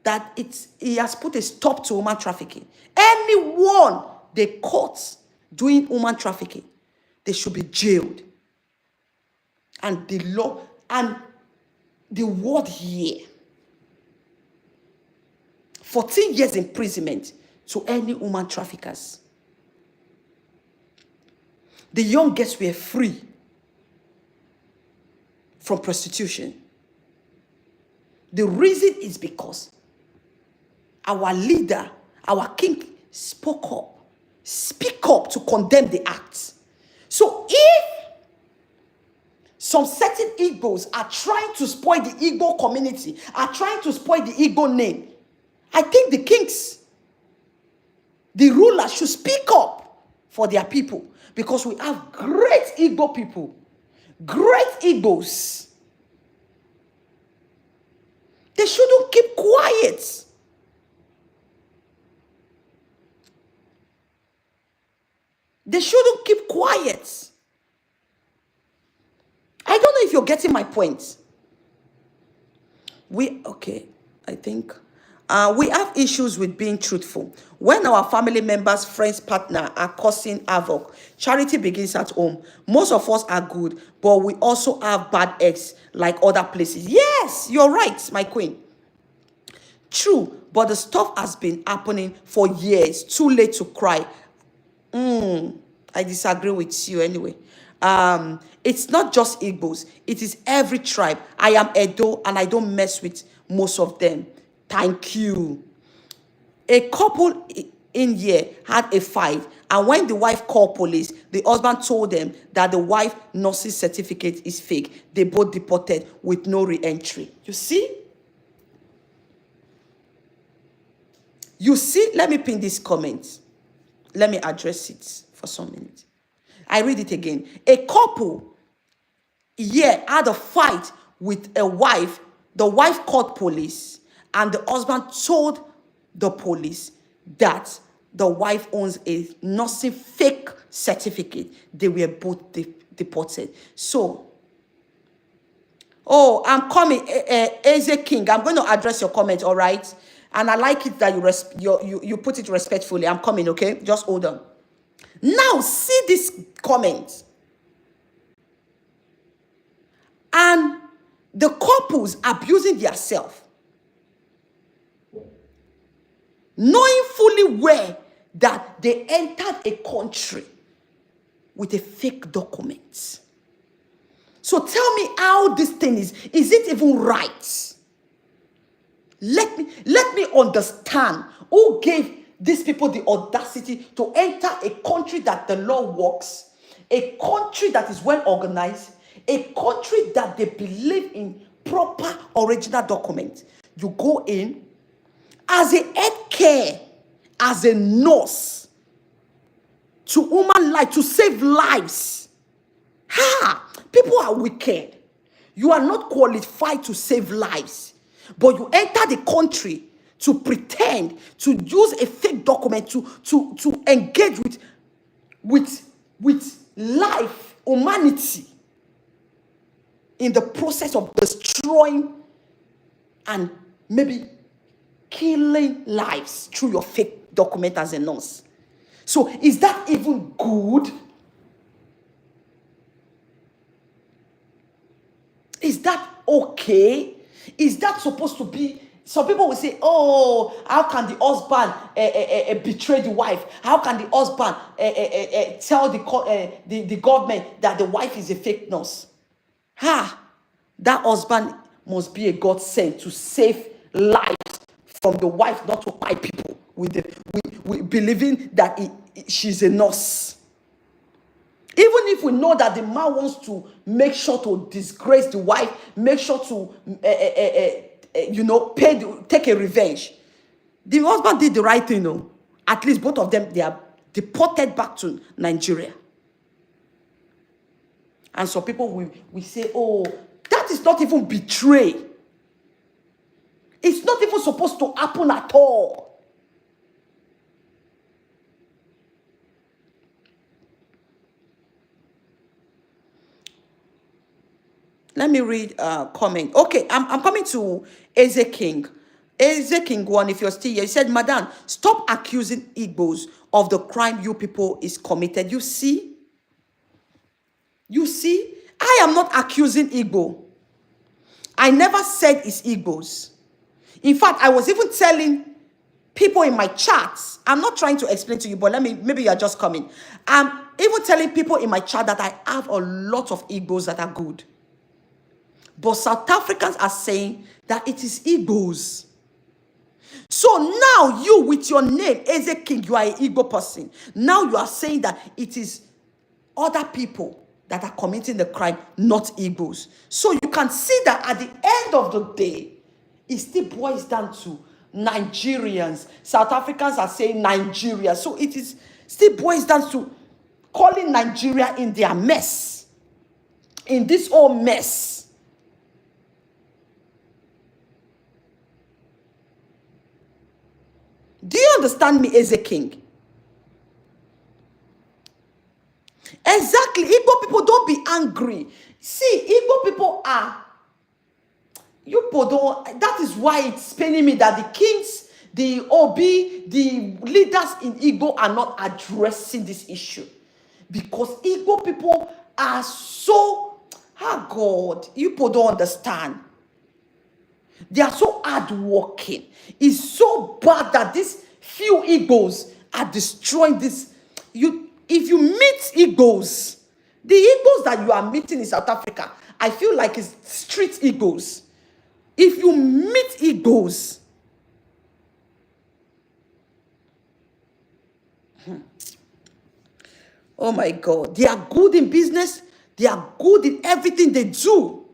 that he has put a stop to human trafficking. Anyone they caught doing human trafficking, they should be jailed. And the law and the word here, 14 years imprisonment to any human traffickers. The young girls were free from prostitution. The reason is because our leader, our king, speak up to condemn the acts. So if some certain Igbos are trying to spoil the Igbo community, are trying to spoil the Igbo name, I think the kings, the rulers, should speak up for their people, because we have great Igbo people, great Igbos. They shouldn't keep quiet. They shouldn't keep quiet. I don't know if you're getting my point. We have issues with being truthful. When our family members, friends, partner are causing havoc, charity begins at home. Most of us are good, but we also have bad eggs like other places. Yes, you're right, my queen. True, but the stuff has been happening for years. Too late to cry. I disagree with you anyway. It's not just Igbos. It is every tribe. I am Edo and I don't mess with most of them. Thank you. A couple in here had a fight, and when the wife called police, The husband told them that the wife nursing certificate is fake. They both deported with no re-entry. You see? You see? Let me pin this comment. Let me address it for some minutes. I read it again. A couple here had a fight with a wife. The wife called police, and the husband told the police that the wife owns a nursing fake certificate. They were both deported. So, oh, I'm coming, Eze King. I'm going to address your comment, all right? And I like it that you put it respectfully. I'm coming, okay? Just hold on. Now, see this comment. And the couples abusing themselves, knowing fully well that they entered a country with a fake document. So tell me how this thing is it even right? Let me understand who gave these people the audacity to enter a country that the law works, a country that is well organized, a country that they believe in proper original documents. You go in as a head care, as a nurse, to human life, to save lives. People are wicked. You are not qualified to save lives, but you enter the country to pretend, to use a fake document to engage with life, humanity, in the process of destroying and maybe killing lives through your fake document as a nurse. So is that even good? Is that okay? Is that supposed to be? Some people will say, oh, how can the husband betray the wife? How can the husband tell the government that the wife is a fake nurse? That husband must be a God sent to save lives from the wife, not to buy people with believing that she's a nurse. Even if we know that the man wants to make sure to disgrace the wife, make sure to take a revenge. The husband did the right thing, no? At least both of them, they are deported back to Nigeria. And some people will say, oh, that is not even betray. It's not even supposed to happen at all. Let me read a comment. Okay, I'm coming to Eze King. Eze King 1, if you're still here, he said, Madam, stop accusing Igbos of the crime you people is committed. You see? You see? I am not accusing Igbo. I never said it's Igbos. In fact, I was even telling people in my chats, I'm not trying to explain to you, but maybe you are just coming. I'm even telling people in my chat that I have a lot of Igbos that are good. But South Africans are saying that it is Igbos. So now you, with your name, Eze King, you are an Igbo person. Now you are saying that it is other people that are committing the crime, not Igbos. So you can see that at the end of the day, it still boils down to Nigerians. South Africans are saying Nigeria. So it is still boils down to calling Nigeria in their mess. In this whole mess. Do you understand me, Eze King? Exactly. Igbo people, don't be angry. See, Igbo people are, you people don't, that is why it's paining me that the kings, the OB, the leaders in Igbo are not addressing this issue. Because Igbo people are so, God, you people don't understand. They are so hardworking. It's so bad that these few Igbos are destroying this. If you meet Igbos, the Igbos that you are meeting in South Africa, I feel like it's street Igbos. If you meet Igbos, Oh my God. They are good in business. They are good in everything they do.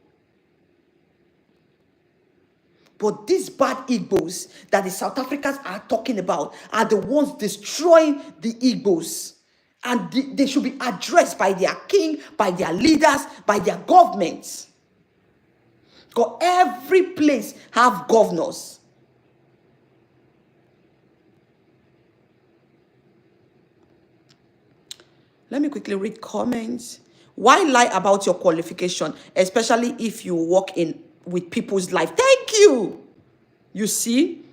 But these bad Igbos that the South Africans are talking about are the ones destroying the Igbos. And they should be addressed by their king, by their leaders, by their governments. Because every place have governors. Let me quickly read comments. Why lie about your qualification, especially if you work in with people's life? Thank you. You see,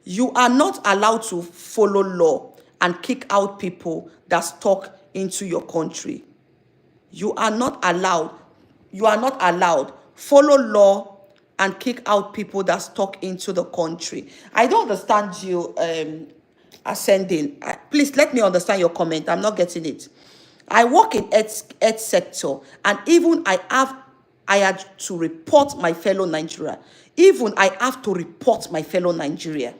you are not allowed to follow law and kick out people that stuck into your country. You are not allowed. You are not allowed. Follow law and kick out people that stuck into the country. I don't understand you ascending. Please let me understand your comment. I'm not getting it. I work in ed sector, and even I had to report my fellow Nigeria. Even I have to report my fellow Nigeria.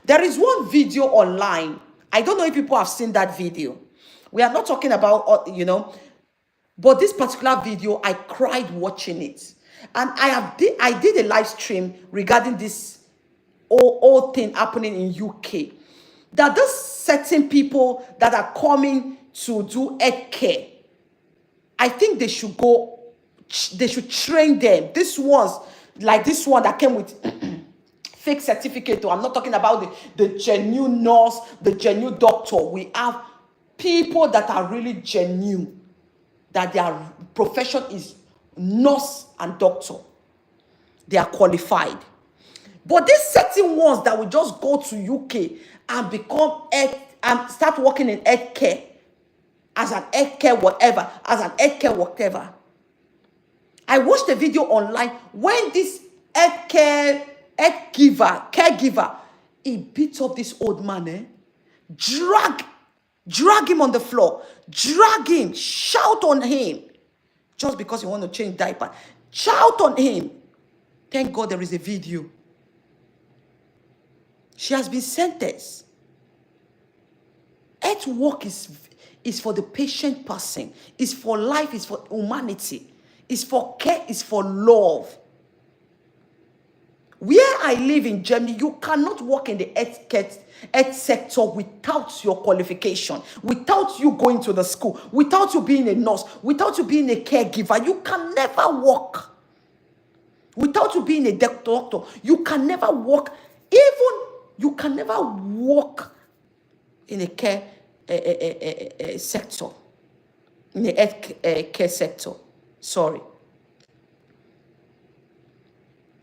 There is one video online. I don't know if people have seen that video. We are not talking about, but this particular video, I cried watching it. And I did a live stream regarding this whole thing happening in UK. That those certain people that are coming to do health care, I think they should train them. This ones, like this one that came with fake certificate. I'm not talking about the genuine nurse, the genuine doctor. We have people that are really genuine, that their profession is nurse and doctor. They are qualified. But these certain ones that will just go to UK and become and start working in healthcare as an healthcare whatever. I watched a video online when this caregiver, he beat up this old man, drag him on the floor, drag him, shout on him, just because you want to change diaper, shout on him. Thank God there is a video. She has been sentenced. Health work is for the patient person. It's for life. It's for humanity. It's for care. It's for love. Where I live in Germany, you cannot work in the health sector without your qualification, without you going to the school, without you being a nurse, without you being a caregiver. You can never work. Without you being a doctor, you can never work. Even you can never work in a care sector, in the health care sector. Sorry.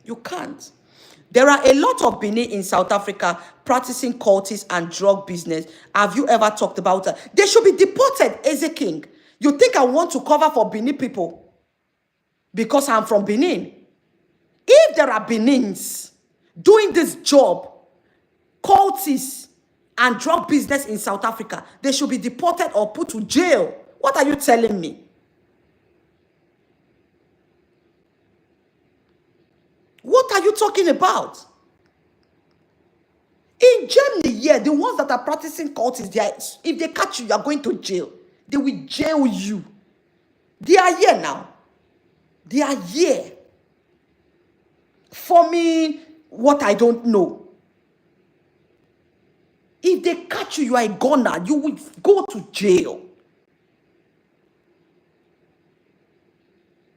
You can't. There are a lot of Benin in South Africa practicing cultists and drug business. Have you ever talked about that? They should be deported, Eze King. You think I want to cover for Benin people because I'm from Benin? If there are Benins doing this job, cultists and drug business in South Africa, they should be deported or put to jail. What are you telling me? What are you talking about? In Germany, yeah, the ones that are practicing cultists, if they catch you, you are going to jail. They will jail you. They are here now. They are here. For me, what I don't know. If they catch you, you are a goner. You will go to jail.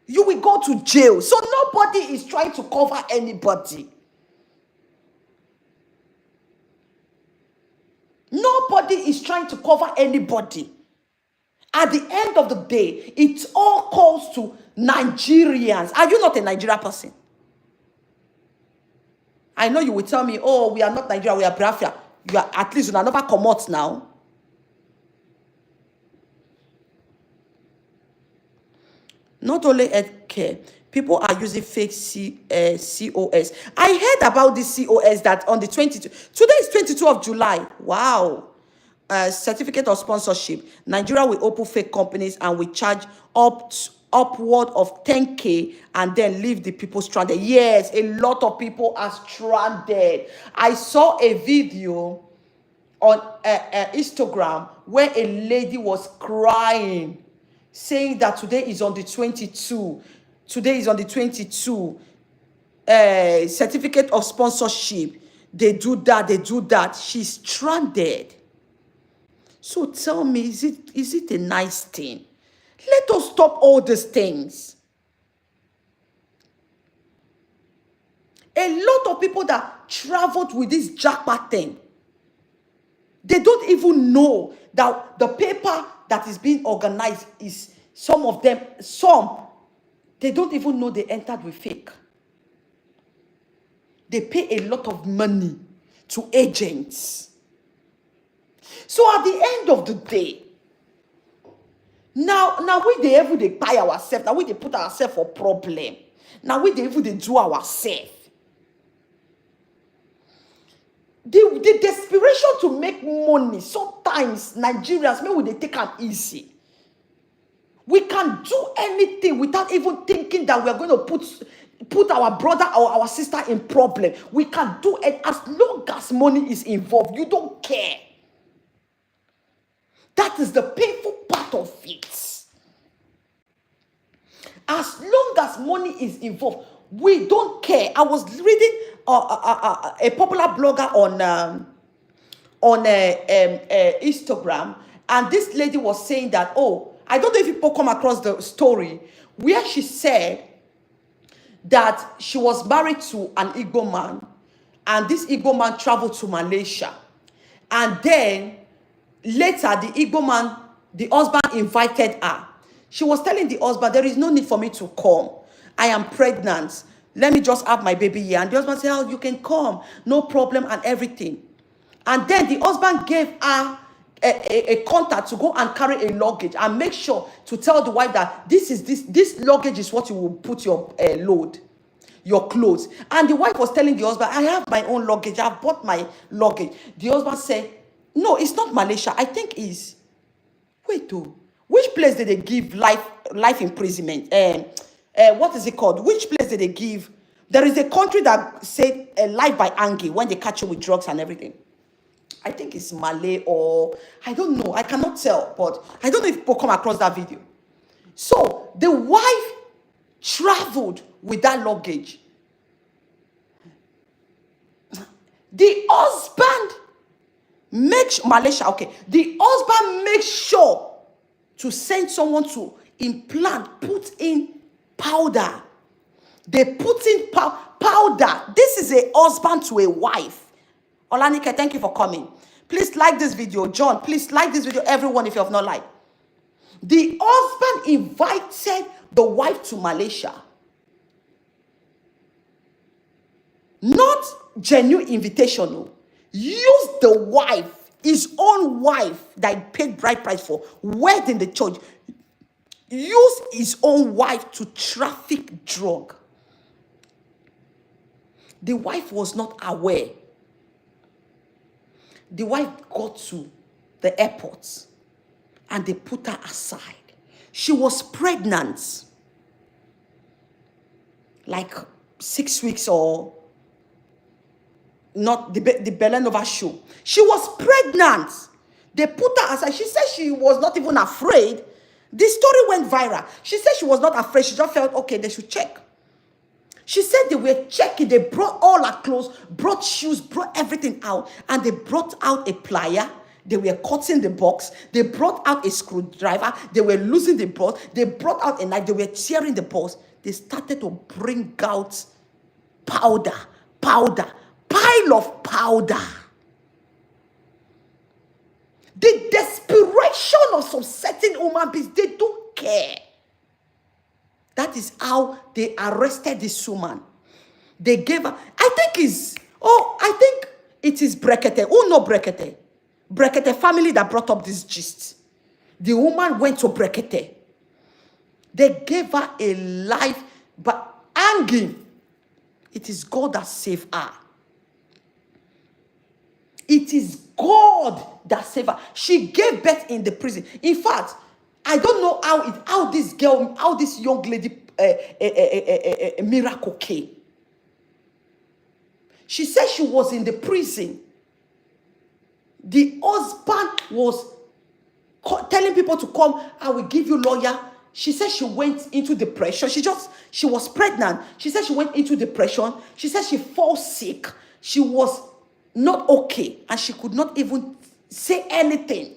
You will go to jail. So nobody is trying to cover anybody. Nobody is trying to cover anybody. At the end of the day, it all calls to Nigerians. Are you not a Nigeria person? I know you will tell me, oh, we are not Nigeria, we are Biafra. You are, at least you are never come out now. Not only healthcare, people are using fake COS. I heard about this COS that on the 22, today is 22 of July. Wow. Certificate of sponsorship. Nigeria will open fake companies and we charge upward of 10K and then leave the people stranded. Yes, a lot of people are stranded. I saw a video on Instagram where a lady was crying, saying that today is on the 22. Today is on the 22. Certificate of sponsorship. They do that, they do that. She's stranded. So tell me, is it a nice thing? Let us stop all these things. A lot of people that traveled with this jackpot thing, they don't even know that the paper that is being organized is, some of them, they don't even know they entered with fake. They pay a lot of money to agents. So at the end of the day, now we they even they buy ourselves, now we they put ourselves for problem. Now we they even they do ourselves. The desperation to make money, sometimes Nigerians, maybe they take them easy. We can do anything without even thinking that we are going to put our brother or our sister in problem. We can do it as long as money is involved. You don't care. That is the painful part of it. As long as money is involved, we don't care. I was reading a popular blogger on Instagram, and this lady was saying that, oh, I don't know if people come across the story where she said that she was married to an Igbo man, and this Igbo man traveled to Malaysia, and then later the Igbo man, the husband invited her. She was telling the husband, there is no need for me to come. I am pregnant. Let me just have my baby here. And the husband said, oh, you can come. No problem and everything. And then the husband gave her a contact to go and carry a luggage and make sure to tell the wife that this luggage is what you will put your load, your clothes. And the wife was telling the husband, I have my own luggage. I've bought my luggage. The husband said, no, it's not Malaysia. I think it's, wait, which place did they give life imprisonment? What is it called? Which place did they give? There is a country that said life by hanging when they catch you with drugs and everything. I think it's Malay, or I don't know. I cannot tell, but I don't know if people come across that video. So the wife traveled with that luggage. The husband makes Malaysia, okay. The husband makes sure to send someone to implant, put in powder. They put in powder. This is a husband to a wife. Olanike, thank you for coming. Please like this video. John, please like this video. Everyone, if you have not liked. The husband invited the wife to Malaysia. Not genuine invitation. No. Use the wife, his own wife that he paid bride price for, wed in the church. Use his own wife to traffic drug. The wife was not aware. The wife got to the airport and they put her aside. She was pregnant, like 6 weeks or not, the belly never show. She was pregnant. They put her aside. She said she was not even afraid. The story went viral. She said she was not afraid. She just felt, okay, they should check. She said they were checking. They brought all her clothes, brought shoes, brought everything out. And they brought out a plier. They were cutting the box. They brought out a screwdriver. They were losing the box. They brought out a knife. They were tearing the box. They started to bring out powder, pile of powder. The desperation of some certain human beings, they don't care. That is how they arrested this woman. They gave her, I think it is Brekete. Who know Brekete? Brekete family that brought up this gist. The woman went to Brekete. They gave her a life, but hanging. It is God that saved her. It is God that saved her. She gave birth in the prison. In fact, I don't know how this young lady a miracle came. She said she was in the prison. The husband was telling people to come, I will give you lawyer. She said she went into depression. She was pregnant. She said she went into depression. She said she fell sick. She was not okay, and she could not even say anything.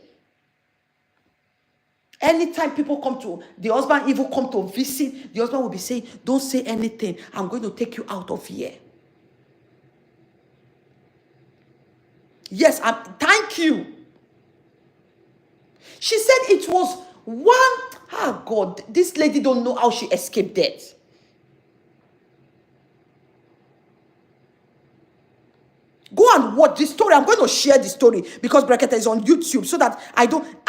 Anytime people come to, the husband even come to visit, the husband will be saying, don't say anything. I'm going to take you out of here. Yes, thank you. She said it was God, this lady don't know how she escaped death. Go and watch this story. I'm going to share the story because Brekete is on YouTube so that I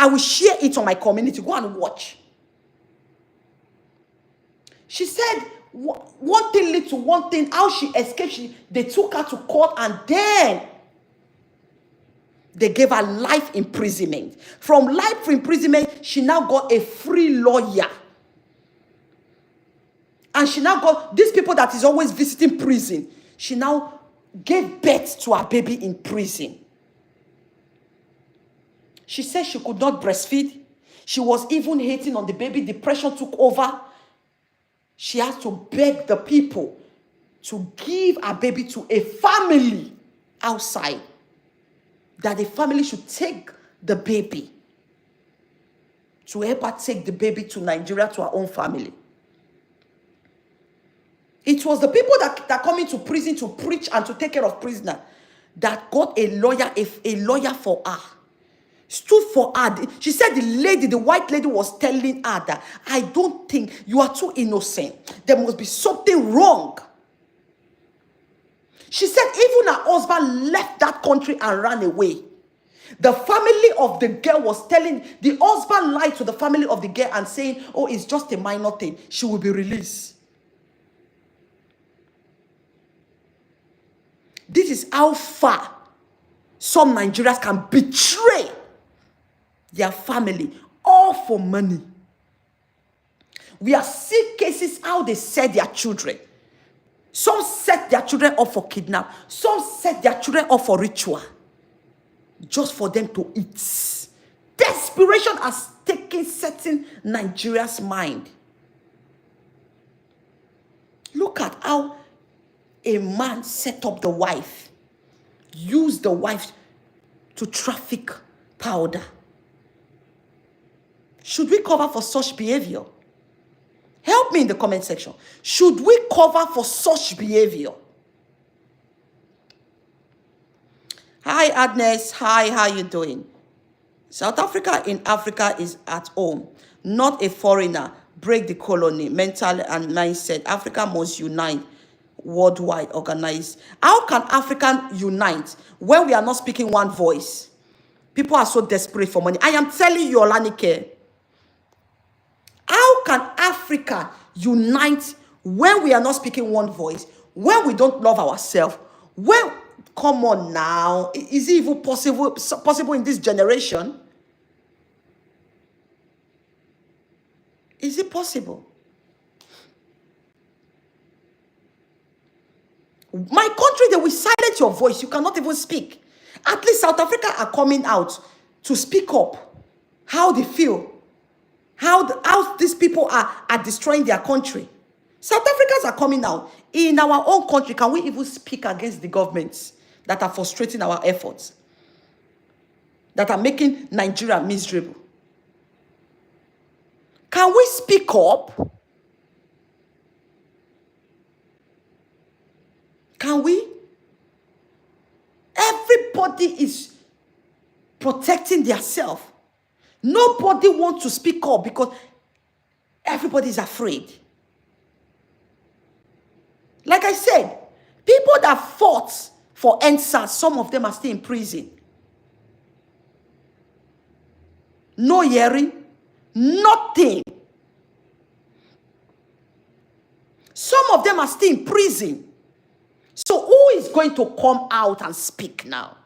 will share it on my community. Go and watch. She said one thing led to one thing, how she escaped. They took her to court and then they gave her life imprisonment. From life imprisonment, she now got a free lawyer. And she now got these people that is always visiting prison. She now gave birth to her baby in prison. She said she could not breastfeed. She was even hating on the baby. Depression took over. She has to beg the people to give her baby to a family outside. That the family should take the baby to help her take the baby to Nigeria to her own family. It was the people that come into prison to preach and to take care of prisoners that got a lawyer for her. Stood for her. She said the white lady was telling her that, I don't think you are too innocent. There must be something wrong. She said even her husband left that country and ran away. The family of the girl was telling, the husband lied to the family of the girl and saying, oh, it's just a minor thing. She will be released. This is how far some Nigerians can betray their family, all for money. We have seen cases how they set their children. Some set their children up for kidnap. Some set their children up for ritual. Just for them to eat. Desperation has taken certain Nigerians' mind. Look at how a man set up the wife. Used the wife to traffic powder. Should we cover for such behavior? Help me in the comment section. Should we cover for such behavior? Hi, Agnes. Hi, how you doing? South Africa in Africa is at home, not a foreigner. Break the colony, mental and mindset. Africa must unite, worldwide, organize. How can Africa unite when we are not speaking one voice? People are so desperate for money. I am telling you, Olanike. How can Africa unite when we are not speaking one voice? When we don't love ourselves? Come on now. Is it even possible in this generation? Is it possible? My country, they will silence your voice. You cannot even speak. At least South Africa are coming out to speak up. How they feel. How these people are destroying their country. South Africans are coming out. In our own country, can we even speak against the governments that are frustrating our efforts? That are making Nigeria miserable? Can we speak up? Can we? Everybody is protecting themselves. Nobody wants to speak up because everybody is afraid. Like I said, people that fought for NSAS, some of them are still in prison. No hearing, nothing. Some of them are still in prison. So who is going to come out and speak now?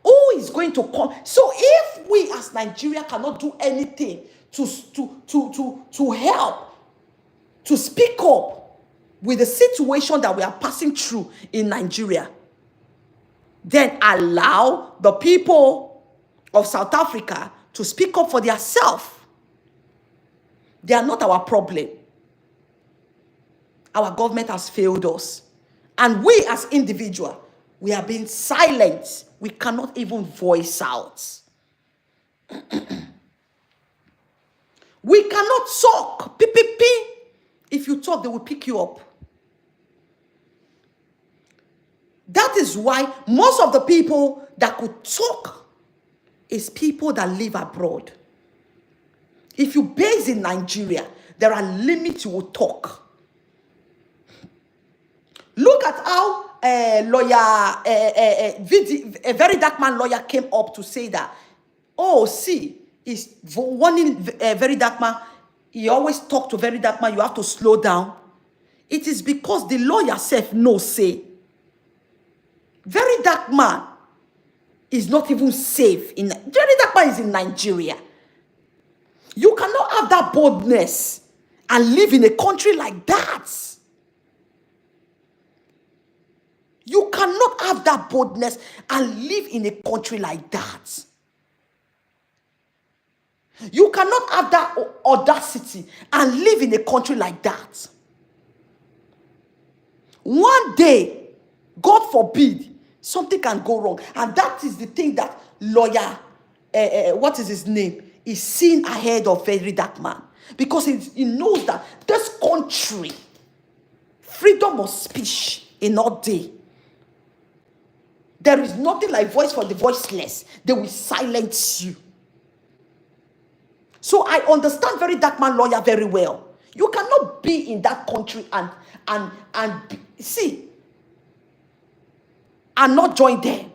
Who is going to come? So if we as Nigeria cannot do anything to help, to speak up with the situation that we are passing through in Nigeria, then allow the people of South Africa to speak up for themselves. They are not our problem. Our government has failed us. And we as individuals, we are being silent. We cannot even voice out. We cannot talk. If you talk, they will pick you up. That is why most of the people that could talk is people that live abroad. If you base in Nigeria, there are limits you will talk. Look at how a very dark man lawyer came up to say that, oh, see, he's warning a very dark man. He always talk to very dark man, you have to slow down. It is because the lawyer self knows, say, very dark man is not even safe. Very dark man is in Nigeria. You cannot have that boldness and live in a country like that. You cannot have that boldness and live in a country like that. You cannot have that audacity and live in a country like that. One day, God forbid, something can go wrong. And that is the thing that lawyer, what is his name, is seeing ahead of very dark man. Because he knows that this country, freedom of speech in all day. There is nothing like voice for the voiceless. They will silence you. So I understand very dark man lawyer very well. You cannot be in that country and not join them.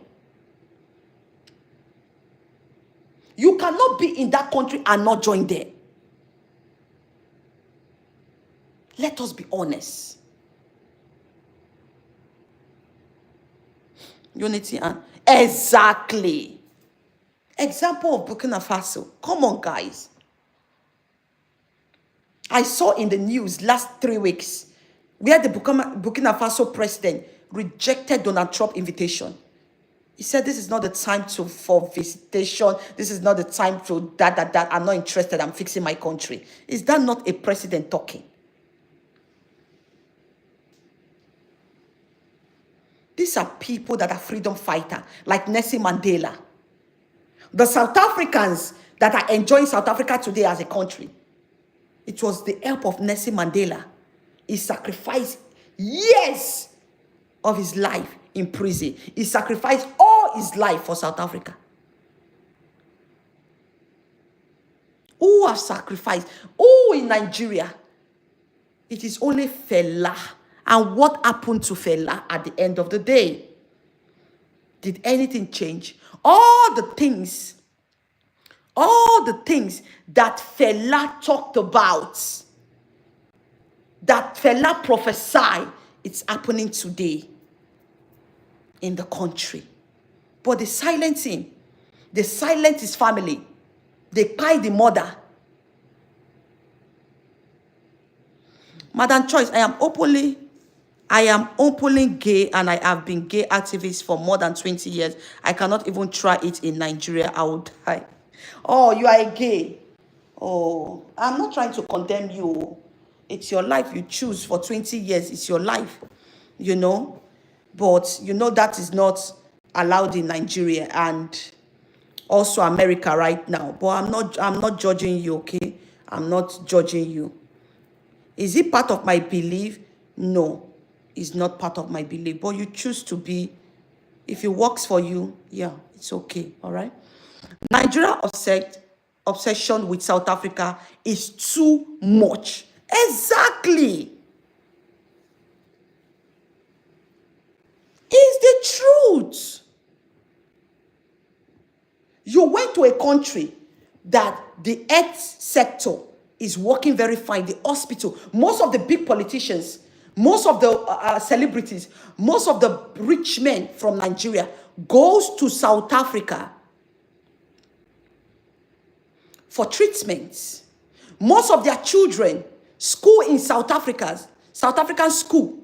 You cannot be in that country and not join them. Let us be honest. Unity and exactly. Example of Burkina Faso. Come on, guys. I saw in the news last 3 weeks where the Burkina Faso president rejected Donald Trump's invitation. He said, this is not the time for visitation. This is not the time to that. I'm not interested. I'm fixing my country. Is that not a president talking? These are people that are freedom fighters, like Nelson Mandela. The South Africans that are enjoying South Africa today as a country, it was the help of Nelson Mandela. He sacrificed years of his life in prison. He sacrificed all his life for South Africa. Who has sacrificed? Who in Nigeria? It is only Fela. And what happened to Fela at the end of the day? Did anything change? All the things that Fela talked about, that Fela prophesied, it's happening today in the country. But they silence him. They silence his family. They pie the mother. Madam Choice, I am openly gay, and I have been gay activist for more than 20 years. I cannot even try it in Nigeria. I would die. Oh, you are a gay. Oh, I'm not trying to condemn you. It's your life. You choose for 20 years. It's your life, you know. But, you know, that is not allowed in Nigeria and also America right now. But I'm not judging you, okay? I'm not judging you. Is it part of my belief? No, it's not part of my belief. But you choose to be. If it works for you, yeah, it's okay, all right? Nigeria obsession with South Africa is too much. Exactly. It's the truth. You went to a country that the health sector is working very fine. The hospital, most of the big politicians, most of the celebrities, most of the rich men from Nigeria goes to South Africa for treatments. Most of their children school in South African school.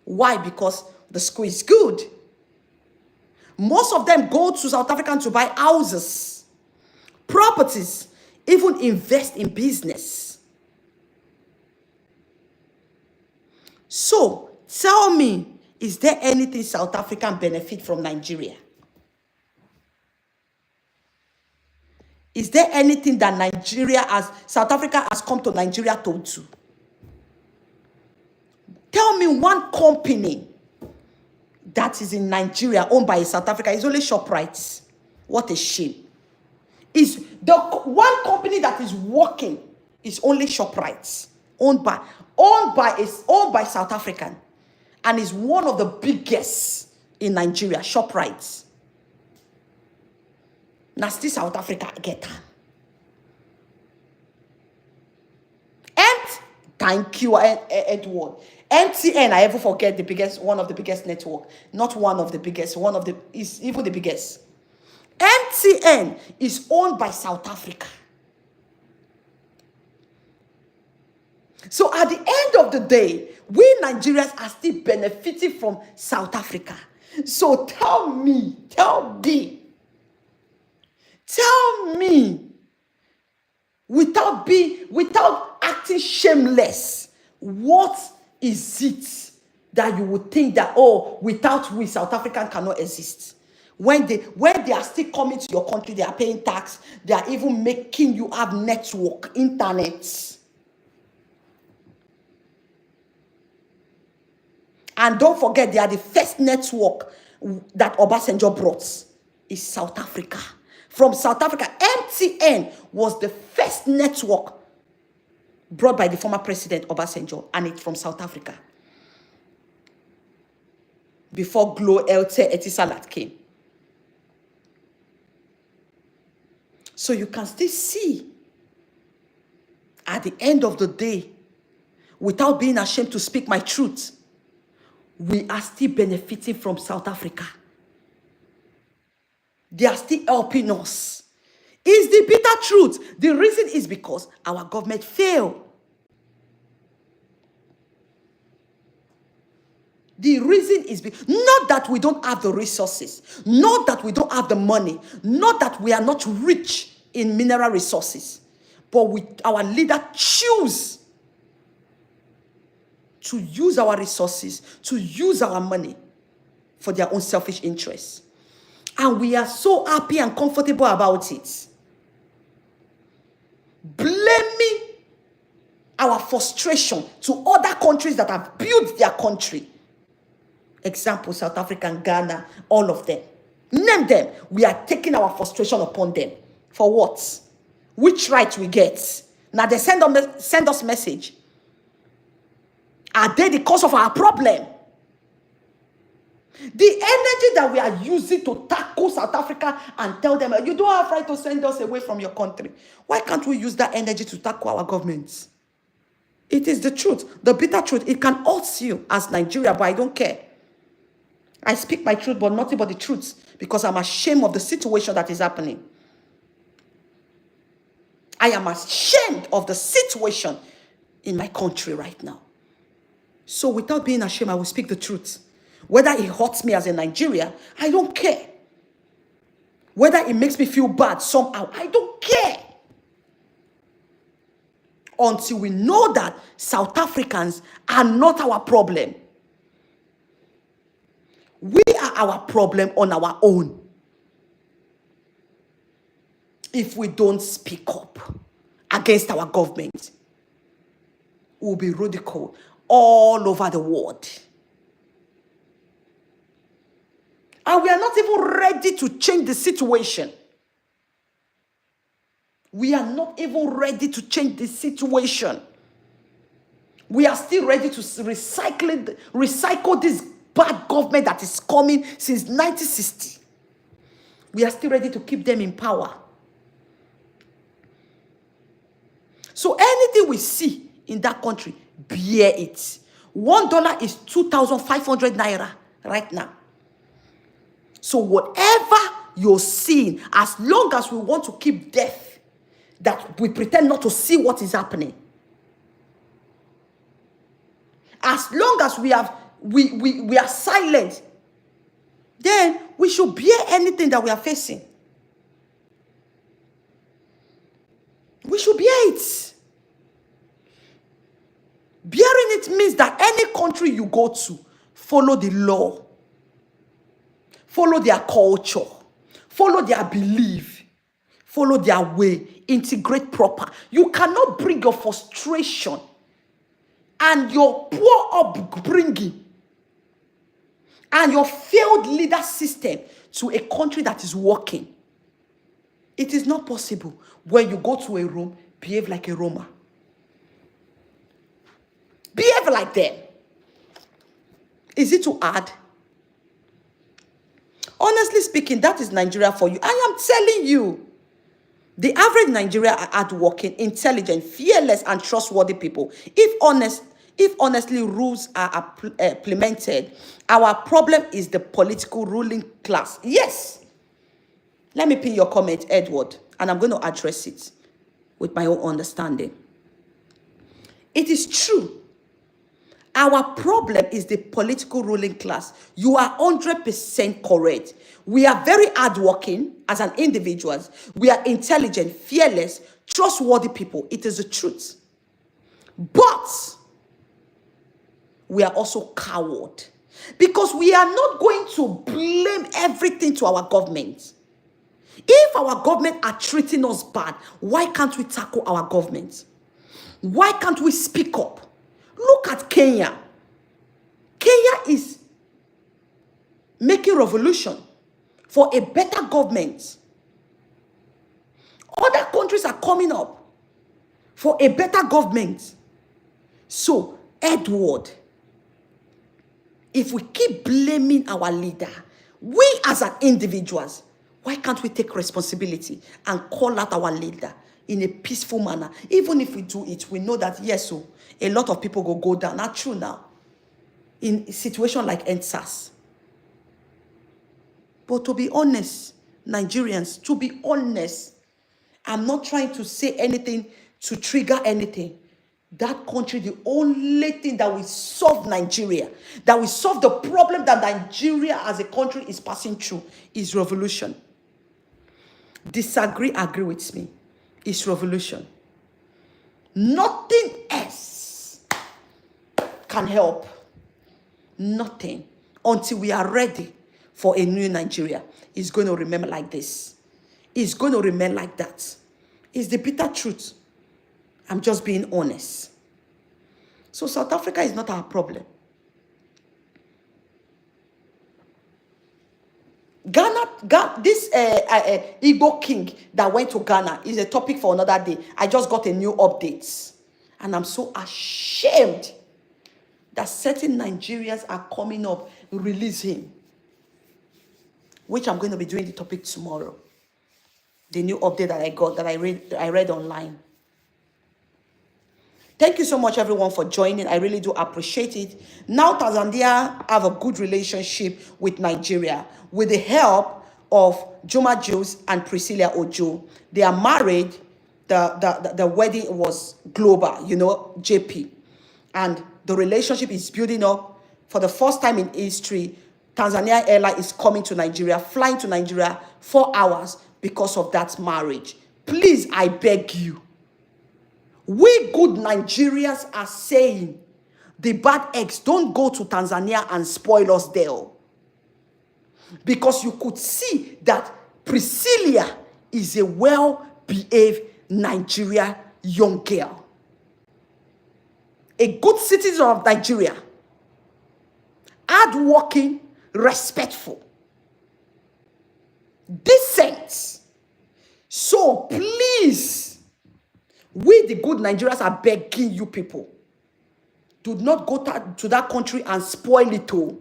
Why? Because the school is good. Most of them go to South Africa to buy houses, properties, even invest in business. So, tell me, is there anything South African benefit from Nigeria? Is there anything that South Africa has come to Nigeria to do? Tell me one company that is in Nigeria owned by South Africa. It's only ShopRite. What a shame. Is the one company that is working is only ShopRite, owned by South African, and is one of the biggest in Nigeria, ShopRite. Now still South Africa get them. And thank you, Edward. MTN, I ever forget one of the biggest network. Not one of the biggest, is even the biggest. MTN is owned by South Africa. So at the end of the day, we Nigerians are still benefiting from South Africa. So tell me, without acting shameless, what is it that you would think that, without we, South African cannot exist? When they are still coming to your country, they are paying tax, they are even making you have network, internet. And don't forget, they are the first network that Obasanjo brought is South Africa. From South Africa, MTN was the first network brought by the former president Obasanjo, and it's from South Africa. Before Glo, Elte, Etisalat came. So you can still see, at the end of the day, without being ashamed to speak my truth, we are still benefiting from South Africa. They are still helping us. It's the bitter truth. The reason is because our government failed. The reason is not that we don't have the resources, not that we don't have the money, not that we are not rich in mineral resources, but our leader choose to use our resources, to use our money for their own selfish interests. And we are so happy and comfortable about it. Blaming our frustration to other countries that have built their country. Example, South Africa, Ghana, all of them. Name them. We are taking our frustration upon them. For what? Which right we get? Now they send us message. Are they the cause of our problem? The energy that we are using to tackle South Africa and tell them, you don't have right to send us away from your country. Why can't we use that energy to tackle our governments? It is the truth, the bitter truth. It can hurt you as Nigeria, but I don't care. I speak my truth, but nothing but the truth, because I'm ashamed of the situation that is happening. I am ashamed of the situation in my country right now. So without being ashamed, I will speak the truth. Whether it hurts me as a Nigerian, I don't care. Whether it makes me feel bad somehow, I don't care. Until we know that South Africans are not our problem. We are our problem on our own. If we don't speak up against our government, we'll be ridiculed all over the world. And we are not even ready to change the situation. We are not even ready to change the situation. We are still ready to recycle this bad government that is coming since 1960. We are still ready to keep them in power. So anything we see in that country, bear it. $1 is 2,500 naira right now. So whatever you're seeing, as long as we want to keep deaf, that we pretend not to see what is happening. As long as we are silent, then we should bear anything that we are facing. We should bear it. Bearing it means that any country you go to, follow the law, follow their culture, follow their belief, follow their way, integrate proper. You cannot bring your frustration and your poor upbringing and your failed leader system to a country that is working. It is not possible. When you go to a room, behave like a Roma. Behave like them. Is it too hard? Honestly speaking, that is Nigeria for you. I am telling you. The average Nigeria are hardworking, intelligent, fearless, and trustworthy people. If honestly rules are implemented, our problem is the political ruling class. Yes. Let me pin your comment, Edward, and I'm going to address it with my own understanding. It is true. Our problem is the political ruling class. You are 100% correct. We are very hardworking as an individuals. We are intelligent, fearless, trustworthy people. It is the truth. But we are also coward because we are not going to blame everything to our government. If our government are treating us bad, why can't we tackle our government? Why can't we speak up? Look at Kenya. Kenya is making revolution for a better government. Other countries are coming up for a better government. So, Edward, if we keep blaming our leader, we as an individuals, why can't we take responsibility and call out our leader in a peaceful manner? Even if we do it, we know that, yes, so a lot of people go down. Not true now. In a situation like NSAS. But to be honest, Nigerians, to be honest, I'm not trying to say anything to trigger anything. That country, the only thing that will solve Nigeria, that will solve the problem that Nigeria as a country is passing through, is revolution. Disagree, agree with me. It's revolution. Nothing else can help. Nothing. Until we are ready for a new Nigeria. It's going to remain like this. It's going to remain like that. It's the bitter truth. I'm just being honest. So South Africa is not our problem. This Igbo king that went to Ghana is a topic for another day. I just got a new update. And I'm so ashamed that certain Nigerians are coming up to release him. Which I'm going to be doing the topic tomorrow. The new update that I got, that I read online. Thank you so much, everyone, for joining. I really do appreciate it. Now, Tanzania have a good relationship with Nigeria with the help of Juma Juice and Priscilla Ojo. They are married. The wedding was global, JP. And the relationship is building up. For the first time in history, Tanzania Airline is coming to Nigeria, flying to Nigeria 4 hours because of that marriage. Please, I beg you. We good Nigerians are saying the bad eggs don't go to Tanzania and spoil us there. Because you could see that Priscilla is a well-behaved Nigeria young girl. A good citizen of Nigeria. Hardworking, respectful. Decent. So please, we the good Nigerians are begging you people, do not go to that country and spoil it all.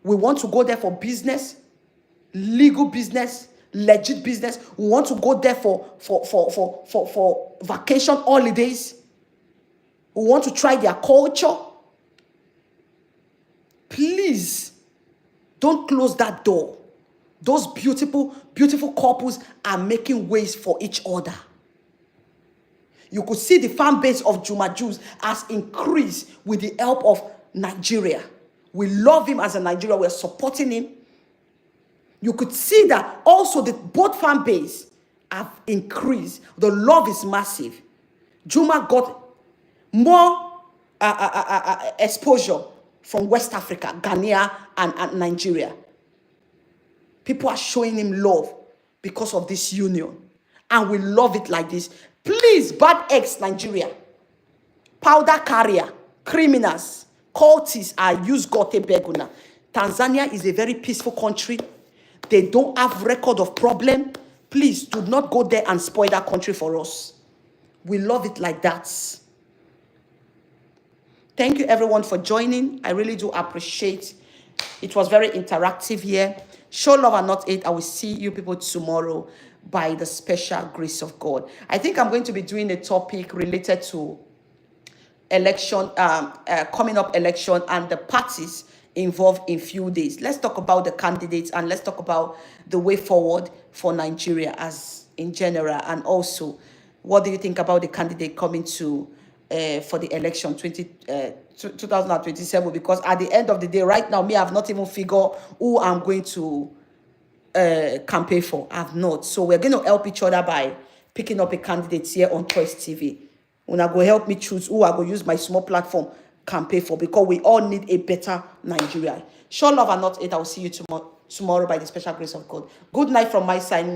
We want to go there for business, legal business, legit business. We want to go there for vacation holidays. We want to try their culture. Please, don't close that door. Those beautiful, beautiful couples are making ways for each other. You could see the fan base of Juma Juice has increased with the help of Nigeria. We love him as a Nigerian. We're supporting him. You could see that also the both fan base have increased. The love is massive. Juma got more exposure from West Africa, Ghana, and Nigeria. People are showing him love because of this union. And we love it like this. Please, bad eggs, Nigeria. Powder carrier, criminals, cultists are used Gote Beguna. Tanzania is a very peaceful country. They don't have record of problem. Please do not go there and spoil that country for us. We love it like that. Thank you everyone for joining. I really do appreciate. It was very interactive here. Show love and not hate. I will see you people tomorrow by the special grace of God. I think I'm going to be doing a topic related to election, coming up election and the parties involved in few days. Let's talk about the candidates and let's talk about the way forward for Nigeria as in general, and also what do you think about the candidate coming to for the election 2027? Because at the end of the day, right now, me, I have not even figured who I'm going to campaign for. I have not. So we're going to help each other by picking up a candidate here on Toys TV. Una go help me choose who I go use my small platform campaign for, because we all need a better Nigeria. Show love and not hate. I will see you tomorrow by the special grace of God. Good night from my side.